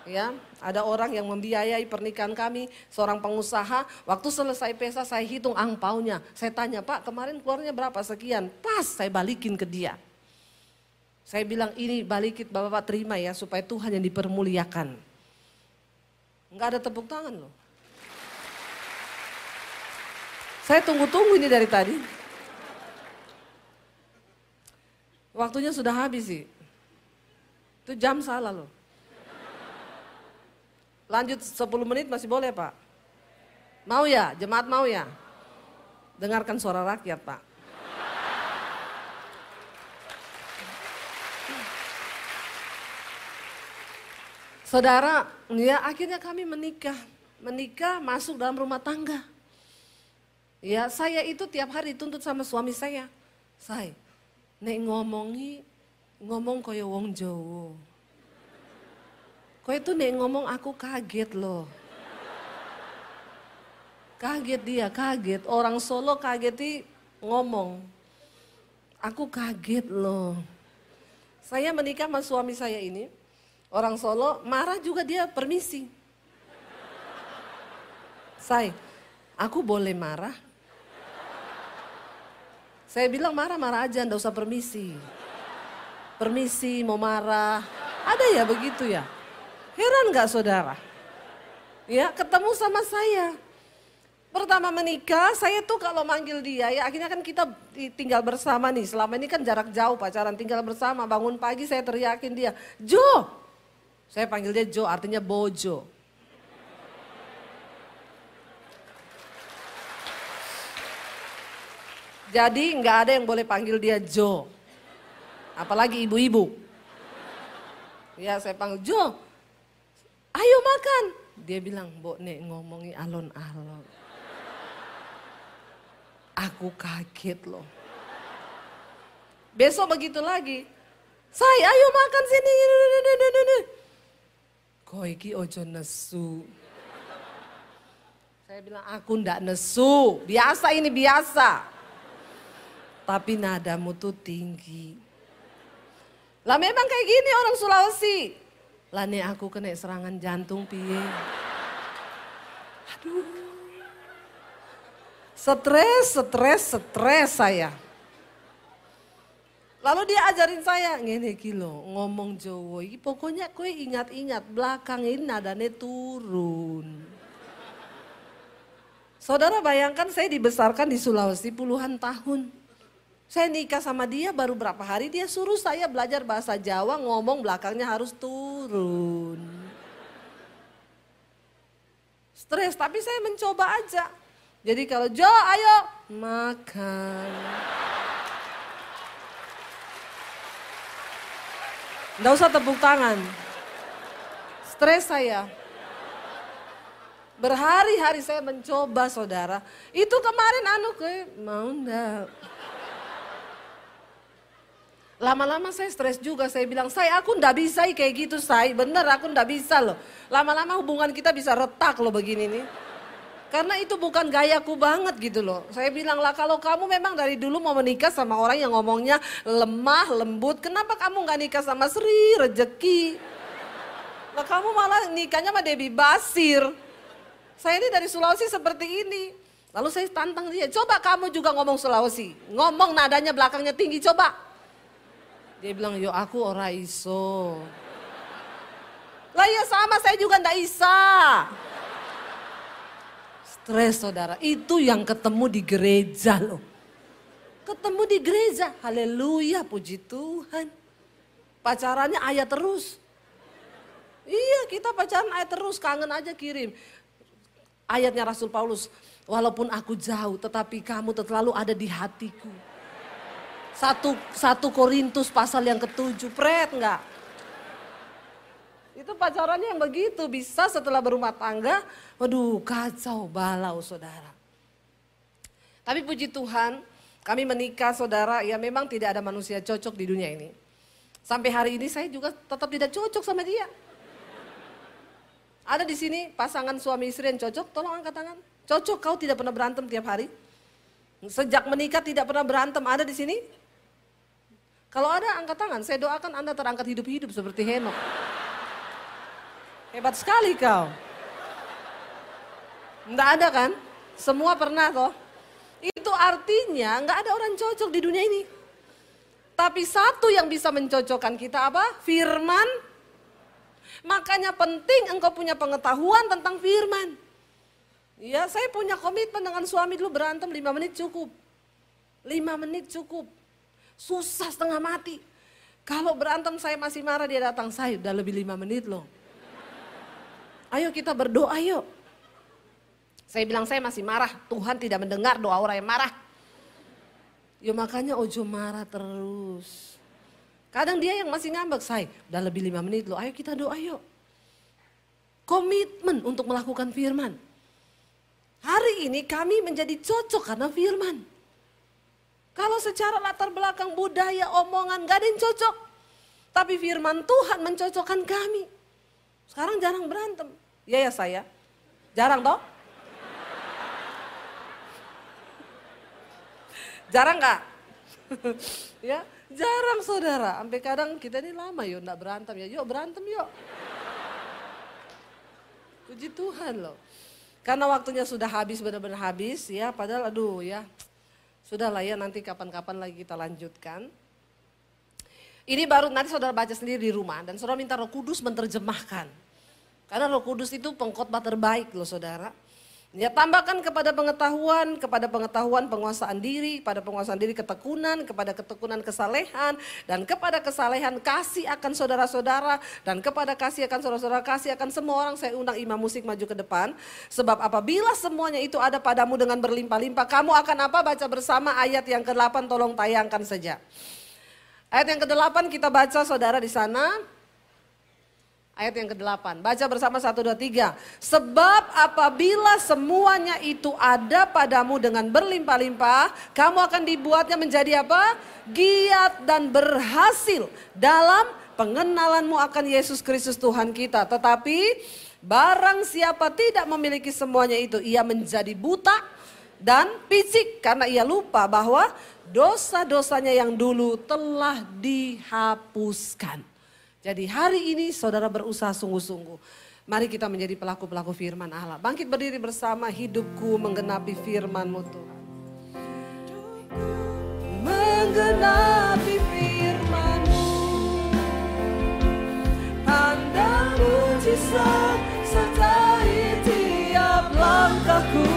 Ya, ada orang yang membiayai pernikahan kami, seorang pengusaha. Waktu selesai pesta saya hitung angpaunya. Saya tanya, Pak kemarin keluarnya berapa? Sekian. Pas saya balikin ke dia. Saya bilang ini balikin Bapak terima ya supaya Tuhan yang dipermuliakan. Enggak ada tepuk tangan loh. Saya tunggu-tunggu ini dari tadi. Waktunya sudah habis sih. Itu jam salah loh. Lanjut 10 menit masih boleh Pak? Mau ya? Jemaat mau ya? Dengarkan suara rakyat Pak. Saudara, ya akhirnya kami menikah. Menikah masuk dalam rumah tangga. Ya saya itu tiap hari tuntut sama suami saya. Say, nek ngomong kaya wong Jawa. Kau itu nek ngomong aku kaget loh. Kaget dia, kaget. Orang Solo kaget ngomong. Aku kaget loh. Saya menikah sama suami saya ini. Orang Solo marah juga dia permisi. Say, aku boleh marah? Saya bilang marah-marah aja, ndak usah permisi. Permisi mau marah. Ada ya begitu ya? Heran gak saudara? Ya ketemu sama saya. Pertama menikah saya tuh kalau manggil dia ya akhirnya kan kita tinggal bersama nih. Selama ini kan jarak jauh pacaran tinggal bersama. Bangun pagi saya teriakin dia, Jo. Saya panggil dia Jo artinya bojo. Jadi nggak ada yang boleh panggil dia Jo. Apalagi ibu-ibu. Ya saya panggil Jo, ayo makan. Dia bilang, Mbok Nek ngomongi alon-alon. Aku kaget loh. Besok begitu lagi. Say, ayo makan sini. Kau iki ojo nesu. Saya bilang, aku ndak nesu. Biasa ini biasa. Tapi nadamu tuh tinggi. Lah memang kayak gini orang Sulawesi. Lah nih aku kena serangan jantung piye. Aduh. Stres saya. Lalu dia ajarin saya, ngene iki lho, ngomong Jawa iki pokoknya kowe ingat-ingat belakang ini nadane turun. Saudara bayangkan saya dibesarkan di Sulawesi puluhan tahun. Saya nikah sama dia baru berapa hari dia suruh saya belajar bahasa Jawa ngomong belakangnya harus turun. Stres tapi saya mencoba aja. Jadi kalau Jo ayo makan. Nggak usah tepuk tangan. Stres saya. Berhari-hari saya mencoba saudara. Itu kemarin mau enggak. Lama-lama saya stres juga. Saya bilang, aku enggak bisa kayak gitu bener aku enggak bisa loh. Lama-lama hubungan kita bisa retak loh begini nih. Karena itu bukan gayaku banget gitu loh. Saya bilang lah kalau kamu memang dari dulu mau menikah sama orang yang ngomongnya lemah, lembut. Kenapa kamu gak nikah sama Sri Rezeki? Lah kamu malah nikahnya sama Debbie Basir. Saya ini dari Sulawesi seperti ini. Lalu saya tantang dia, coba kamu juga ngomong Sulawesi. Ngomong nadanya belakangnya tinggi, coba. Dia bilang, yo aku ora iso. Lah ya sama saya juga ndak isa. Stres saudara, itu yang ketemu di gereja loh. Ketemu di gereja, haleluya puji Tuhan. Pacarannya ayat terus. Iya kita pacaran ayat terus, kangen aja kirim. Ayatnya Rasul Paulus, walaupun aku jauh tetapi kamu selalu ada di hatiku. 1 Korintus pasal yang ke-7, pret enggak? Itu pacarannya yang begitu, bisa setelah berumah tangga, waduh kacau balau saudara. Tapi puji Tuhan, kami menikah saudara, ya memang tidak ada manusia cocok di dunia ini. Sampai hari ini saya juga tetap tidak cocok sama dia. Ada di sini pasangan suami istri yang cocok, tolong angkat tangan. Cocok kau tidak pernah berantem tiap hari? Sejak menikah tidak pernah berantem, ada di sini? Kalau ada angkat tangan, saya doakan Anda terangkat hidup-hidup seperti Henok. Hebat sekali kau. Enggak ada kan? Semua pernah toh. Itu artinya enggak ada orang cocok di dunia ini. Tapi satu yang bisa mencocokkan kita apa? Firman. Makanya penting engkau punya pengetahuan tentang firman. Ya saya punya komitmen dengan suami dulu berantem 5 menit cukup. 5 menit cukup. Susah setengah mati. Kalau berantem saya masih marah dia datang, saya udah lebih 5 menit loh. Ayo kita berdoa yuk. Saya bilang saya masih marah, Tuhan tidak mendengar doa orang yang marah. Ya makanya ojo marah terus. Kadang dia yang masih ngambek, saya udah lebih 5 menit loh, ayo kita doa yuk. Komitmen untuk melakukan firman. Hari ini kami menjadi cocok karena firman. Kalau secara latar belakang budaya, omongan gak ada yang cocok. Tapi firman Tuhan mencocokkan kami. Sekarang jarang berantem. Iya ya saya? Jarang toh? Jarang gak? Ya, jarang saudara. Sampai kadang kita ini lama yuk enggak berantem ya. Yuk berantem yuk. Puji Tuhan loh. Karena waktunya sudah habis, benar-benar habis ya. Padahal aduh ya. Sudahlah ya nanti kapan-kapan lagi kita lanjutkan. Ini baru nanti saudara baca sendiri di rumah. Dan saudara minta Roh Kudus menerjemahkan. Karena Roh Kudus itu pengkhotbah terbaik loh saudara. Ya, tambahkan kepada pengetahuan penguasaan diri, pada penguasaan diri ketekunan, kepada ketekunan kesalehan, dan kepada kesalehan kasih akan saudara-saudara, dan kepada kasih akan saudara-saudara, kasih akan semua orang. Saya undang imam musik maju ke depan. Sebab apabila semuanya itu ada padamu dengan berlimpah-limpah, kamu akan apa? Baca bersama ayat yang ke-8, tolong tayangkan saja. Ayat yang ke-8 kita baca saudara di sana. Ayat yang ke-8, baca bersama 1, 2, 3. Sebab apabila semuanya itu ada padamu dengan berlimpah-limpah, kamu akan dibuatnya menjadi apa? Giat dan berhasil dalam pengenalanmu akan Yesus Kristus Tuhan kita. Tetapi barang siapa tidak memiliki semuanya itu, ia menjadi buta dan picik karena ia lupa bahwa dosa-dosanya yang dulu telah dihapuskan. Jadi hari ini saudara berusaha sungguh-sungguh. Mari kita menjadi pelaku-pelaku firman Allah. Bangkit berdiri bersama, hidupku menggenapi firman-Mu Tuhan. Menggenapi firman-Mu, tanda mujizat sertai tiap langkahku.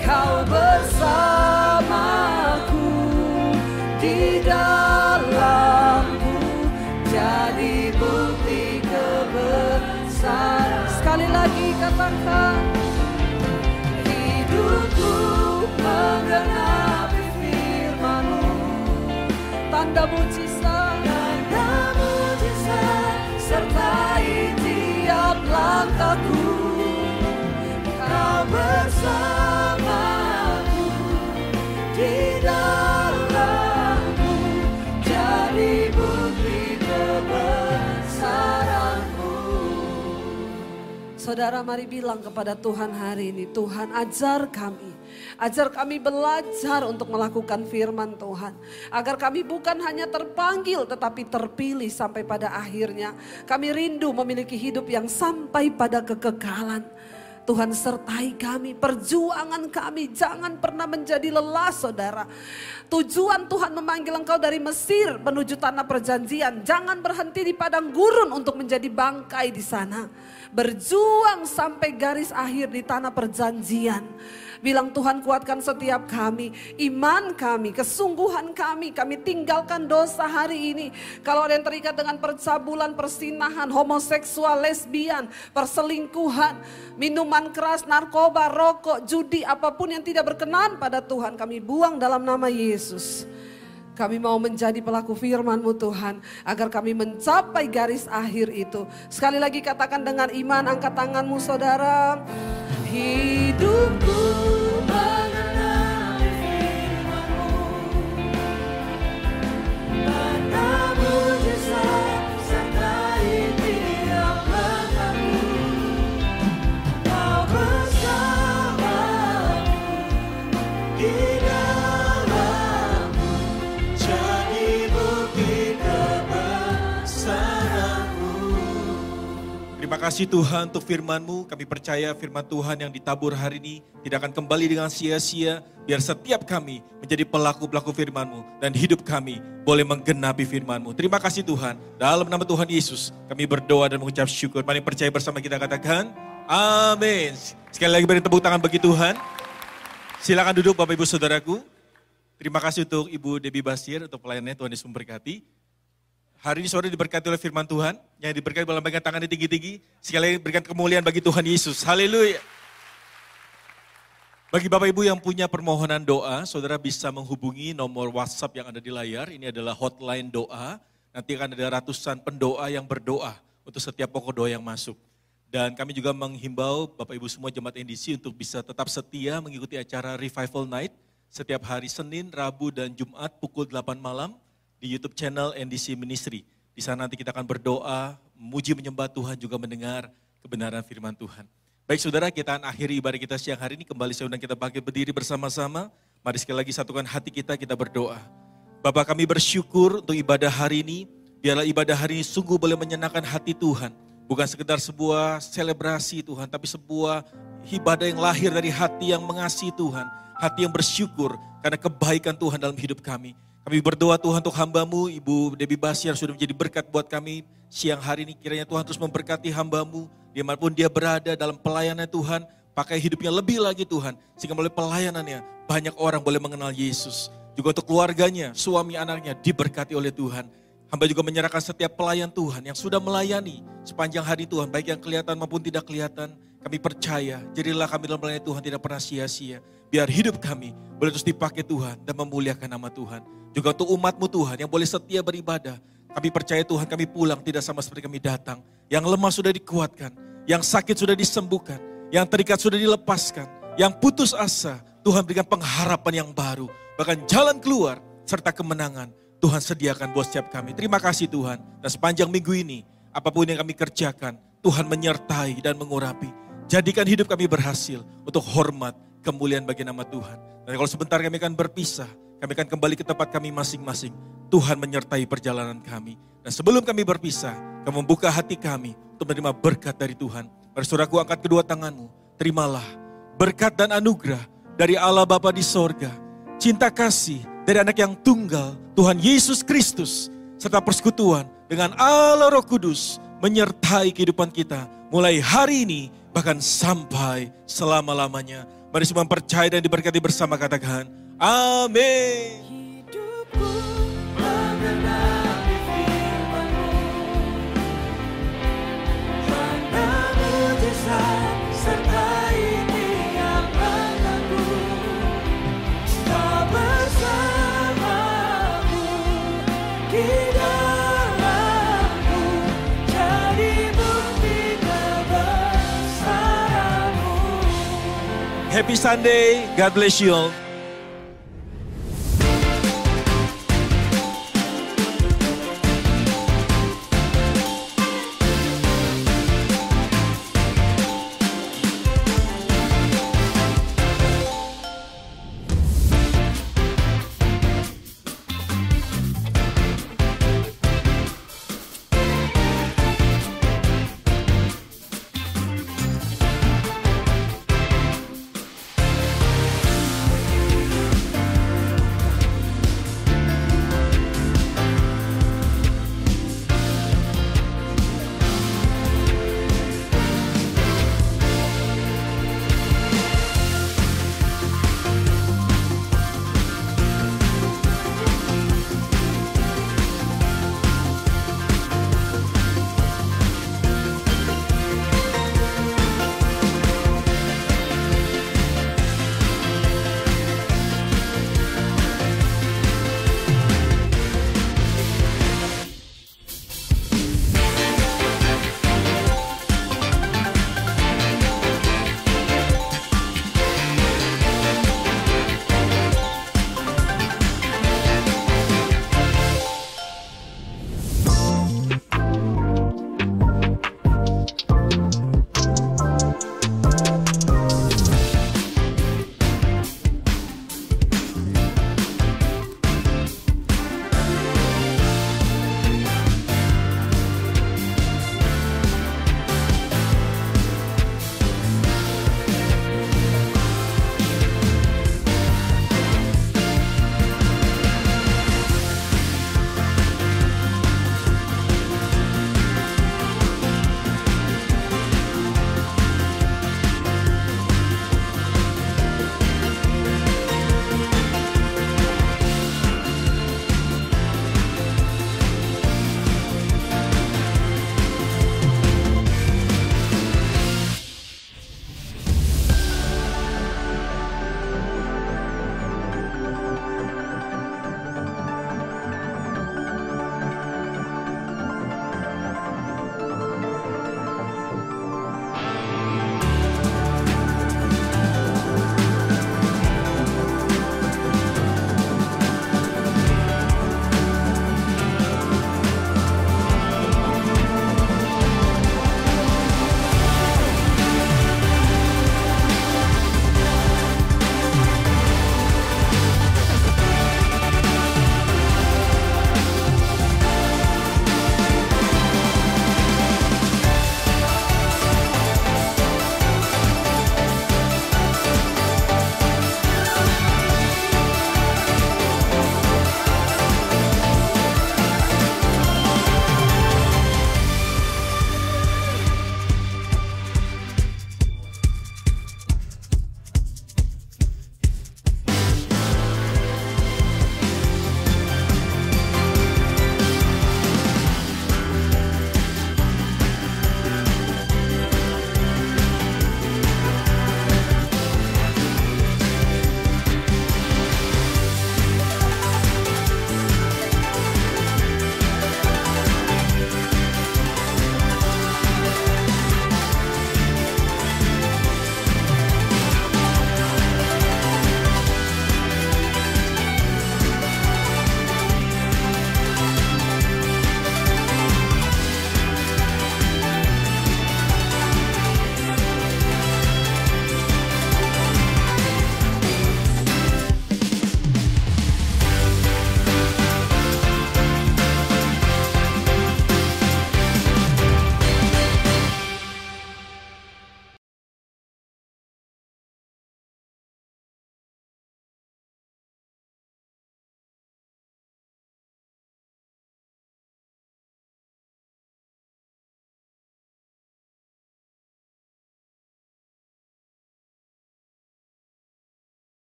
Kau bersamaku di dalamku. Jadi bukti kebesaran. Sekali lagi katakan, hidupku menggenapi firman-Mu, tanda mujizat sertai tiap langkahku. Kau bersamaku di dalamku, jadi bukti kebesaran-Mu. Saudara, mari bilang kepada Tuhan hari ini, Tuhan ajar kami. Ajar kami belajar untuk melakukan firman Tuhan. Agar kami bukan hanya terpanggil tetapi terpilih sampai pada akhirnya. Kami rindu memiliki hidup yang sampai pada kekekalan. Tuhan sertai kami, perjuangan kami jangan pernah menjadi lelah saudara. Tujuan Tuhan memanggil engkau dari Mesir menuju tanah perjanjian. Jangan berhenti di padang gurun untuk menjadi bangkai di sana. Berjuang sampai garis akhir di tanah perjanjian. Bilang Tuhan kuatkan setiap kami, iman kami, kesungguhan kami tinggalkan dosa hari ini. Kalau ada yang terikat dengan percabulan, persinahan, homoseksual, lesbian, perselingkuhan, minuman keras, narkoba, rokok, judi, apapun yang tidak berkenan pada Tuhan, kami buang dalam nama Yesus. Kami mau menjadi pelaku firman-Mu Tuhan, agar kami mencapai garis akhir itu. Sekali lagi katakan dengan iman, angkat tanganmu saudara. Hidupku mengenali firman-Mu, tanda mujizat sertai tiap langkahku. Kau bersamaku di dalamku, jadi bukti kebesaran-Mu. Terima kasih Tuhan untuk firman-Mu. Kami percaya firman Tuhan yang ditabur hari ini tidak akan kembali dengan sia-sia. Biar setiap kami menjadi pelaku-pelaku firman-Mu. Dan hidup kami boleh menggenapi firman-Mu. Terima kasih Tuhan. Dalam nama Tuhan Yesus kami berdoa dan mengucap syukur. Mari percaya bersama kita katakan amin. Sekali lagi beri tepuk tangan bagi Tuhan. Silakan duduk Bapak Ibu Saudaraku. Terima kasih untuk Ibu Debbie Basir untuk pelayanannya. Tuhan Yesus memberkati. Hari ini saudara diberkati oleh firman Tuhan, yang diberkati dalam bagian tangannya tinggi-tinggi. Sekali lagi berikan kemuliaan bagi Tuhan Yesus. Haleluya. Bagi Bapak Ibu yang punya permohonan doa, saudara bisa menghubungi nomor WhatsApp yang ada di layar. Ini adalah hotline doa. Nanti akan ada ratusan pendoa yang berdoa untuk setiap pokok doa yang masuk. Dan kami juga menghimbau Bapak Ibu semua jemaat NDC untuk bisa tetap setia mengikuti acara Revival Night setiap hari Senin, Rabu, dan Jumat pukul 8 malam. Di YouTube channel NDC Ministry. Di sana nanti kita akan berdoa, memuji menyembah Tuhan, juga mendengar kebenaran firman Tuhan. Baik saudara, kita akan akhiri ibadah kita siang hari ini. Kembali saya undang kita bangkit berdiri bersama-sama. Mari sekali lagi satukan hati kita berdoa. Bapa, kami bersyukur untuk ibadah hari ini. Biarlah ibadah hari ini sungguh boleh menyenangkan hati Tuhan. Bukan sekedar sebuah selebrasi Tuhan, tapi sebuah ibadah yang lahir dari hati yang mengasihi Tuhan. Hati yang bersyukur karena kebaikan Tuhan dalam hidup kami. Kami berdoa Tuhan untuk hamba-Mu, Ibu Debbie Basir sudah menjadi berkat buat kami siang hari ini. Kiranya Tuhan terus memberkati hamba-Mu, dimanapun dia berada dalam pelayanan Tuhan, pakai hidupnya lebih lagi Tuhan. Sehingga melalui pelayanannya banyak orang boleh mengenal Yesus. Juga untuk keluarganya, suami anaknya diberkati oleh Tuhan. Hamba juga menyerahkan setiap pelayan Tuhan yang sudah melayani sepanjang hari Tuhan. Baik yang kelihatan maupun tidak kelihatan. Kami percaya, jadilah kami dalam melayani Tuhan tidak pernah sia-sia. Biar hidup kami boleh terus dipakai Tuhan dan memuliakan nama Tuhan. Juga untuk umat-Mu Tuhan yang boleh setia beribadah. Kami percaya Tuhan kami pulang tidak sama seperti kami datang. Yang lemah sudah dikuatkan, yang sakit sudah disembuhkan, yang terikat sudah dilepaskan, yang putus asa, Tuhan berikan pengharapan yang baru. Bahkan jalan keluar serta kemenangan Tuhan sediakan buat setiap kami. Terima kasih Tuhan. Dan sepanjang minggu ini, apapun yang kami kerjakan, Tuhan menyertai dan mengurapi. Jadikan hidup kami berhasil untuk hormat, kemuliaan bagi nama Tuhan. Dan kalau sebentar kami akan berpisah, kami akan kembali ke tempat kami masing-masing. Tuhan menyertai perjalanan kami. Dan sebelum kami berpisah, kami membuka hati kami untuk menerima berkat dari Tuhan. Mari saudaraku, angkat kedua tanganmu. Terimalah berkat dan anugerah dari Allah Bapa di sorga. Cinta kasih dari anak yang tunggal, Tuhan Yesus Kristus. Serta persekutuan dengan Allah Roh Kudus menyertai kehidupan kita. Mulai hari ini bahkan sampai selama-lamanya. Mari semua percaya dan diberkati bersama, katakan amin. Hidupku mengenali firman-Mu, tanda mujizat sertai tiap langkahku. Kau bersamaku di dalamku, jadi bukti kebesaran-Mu. Happy Sunday, God bless you all.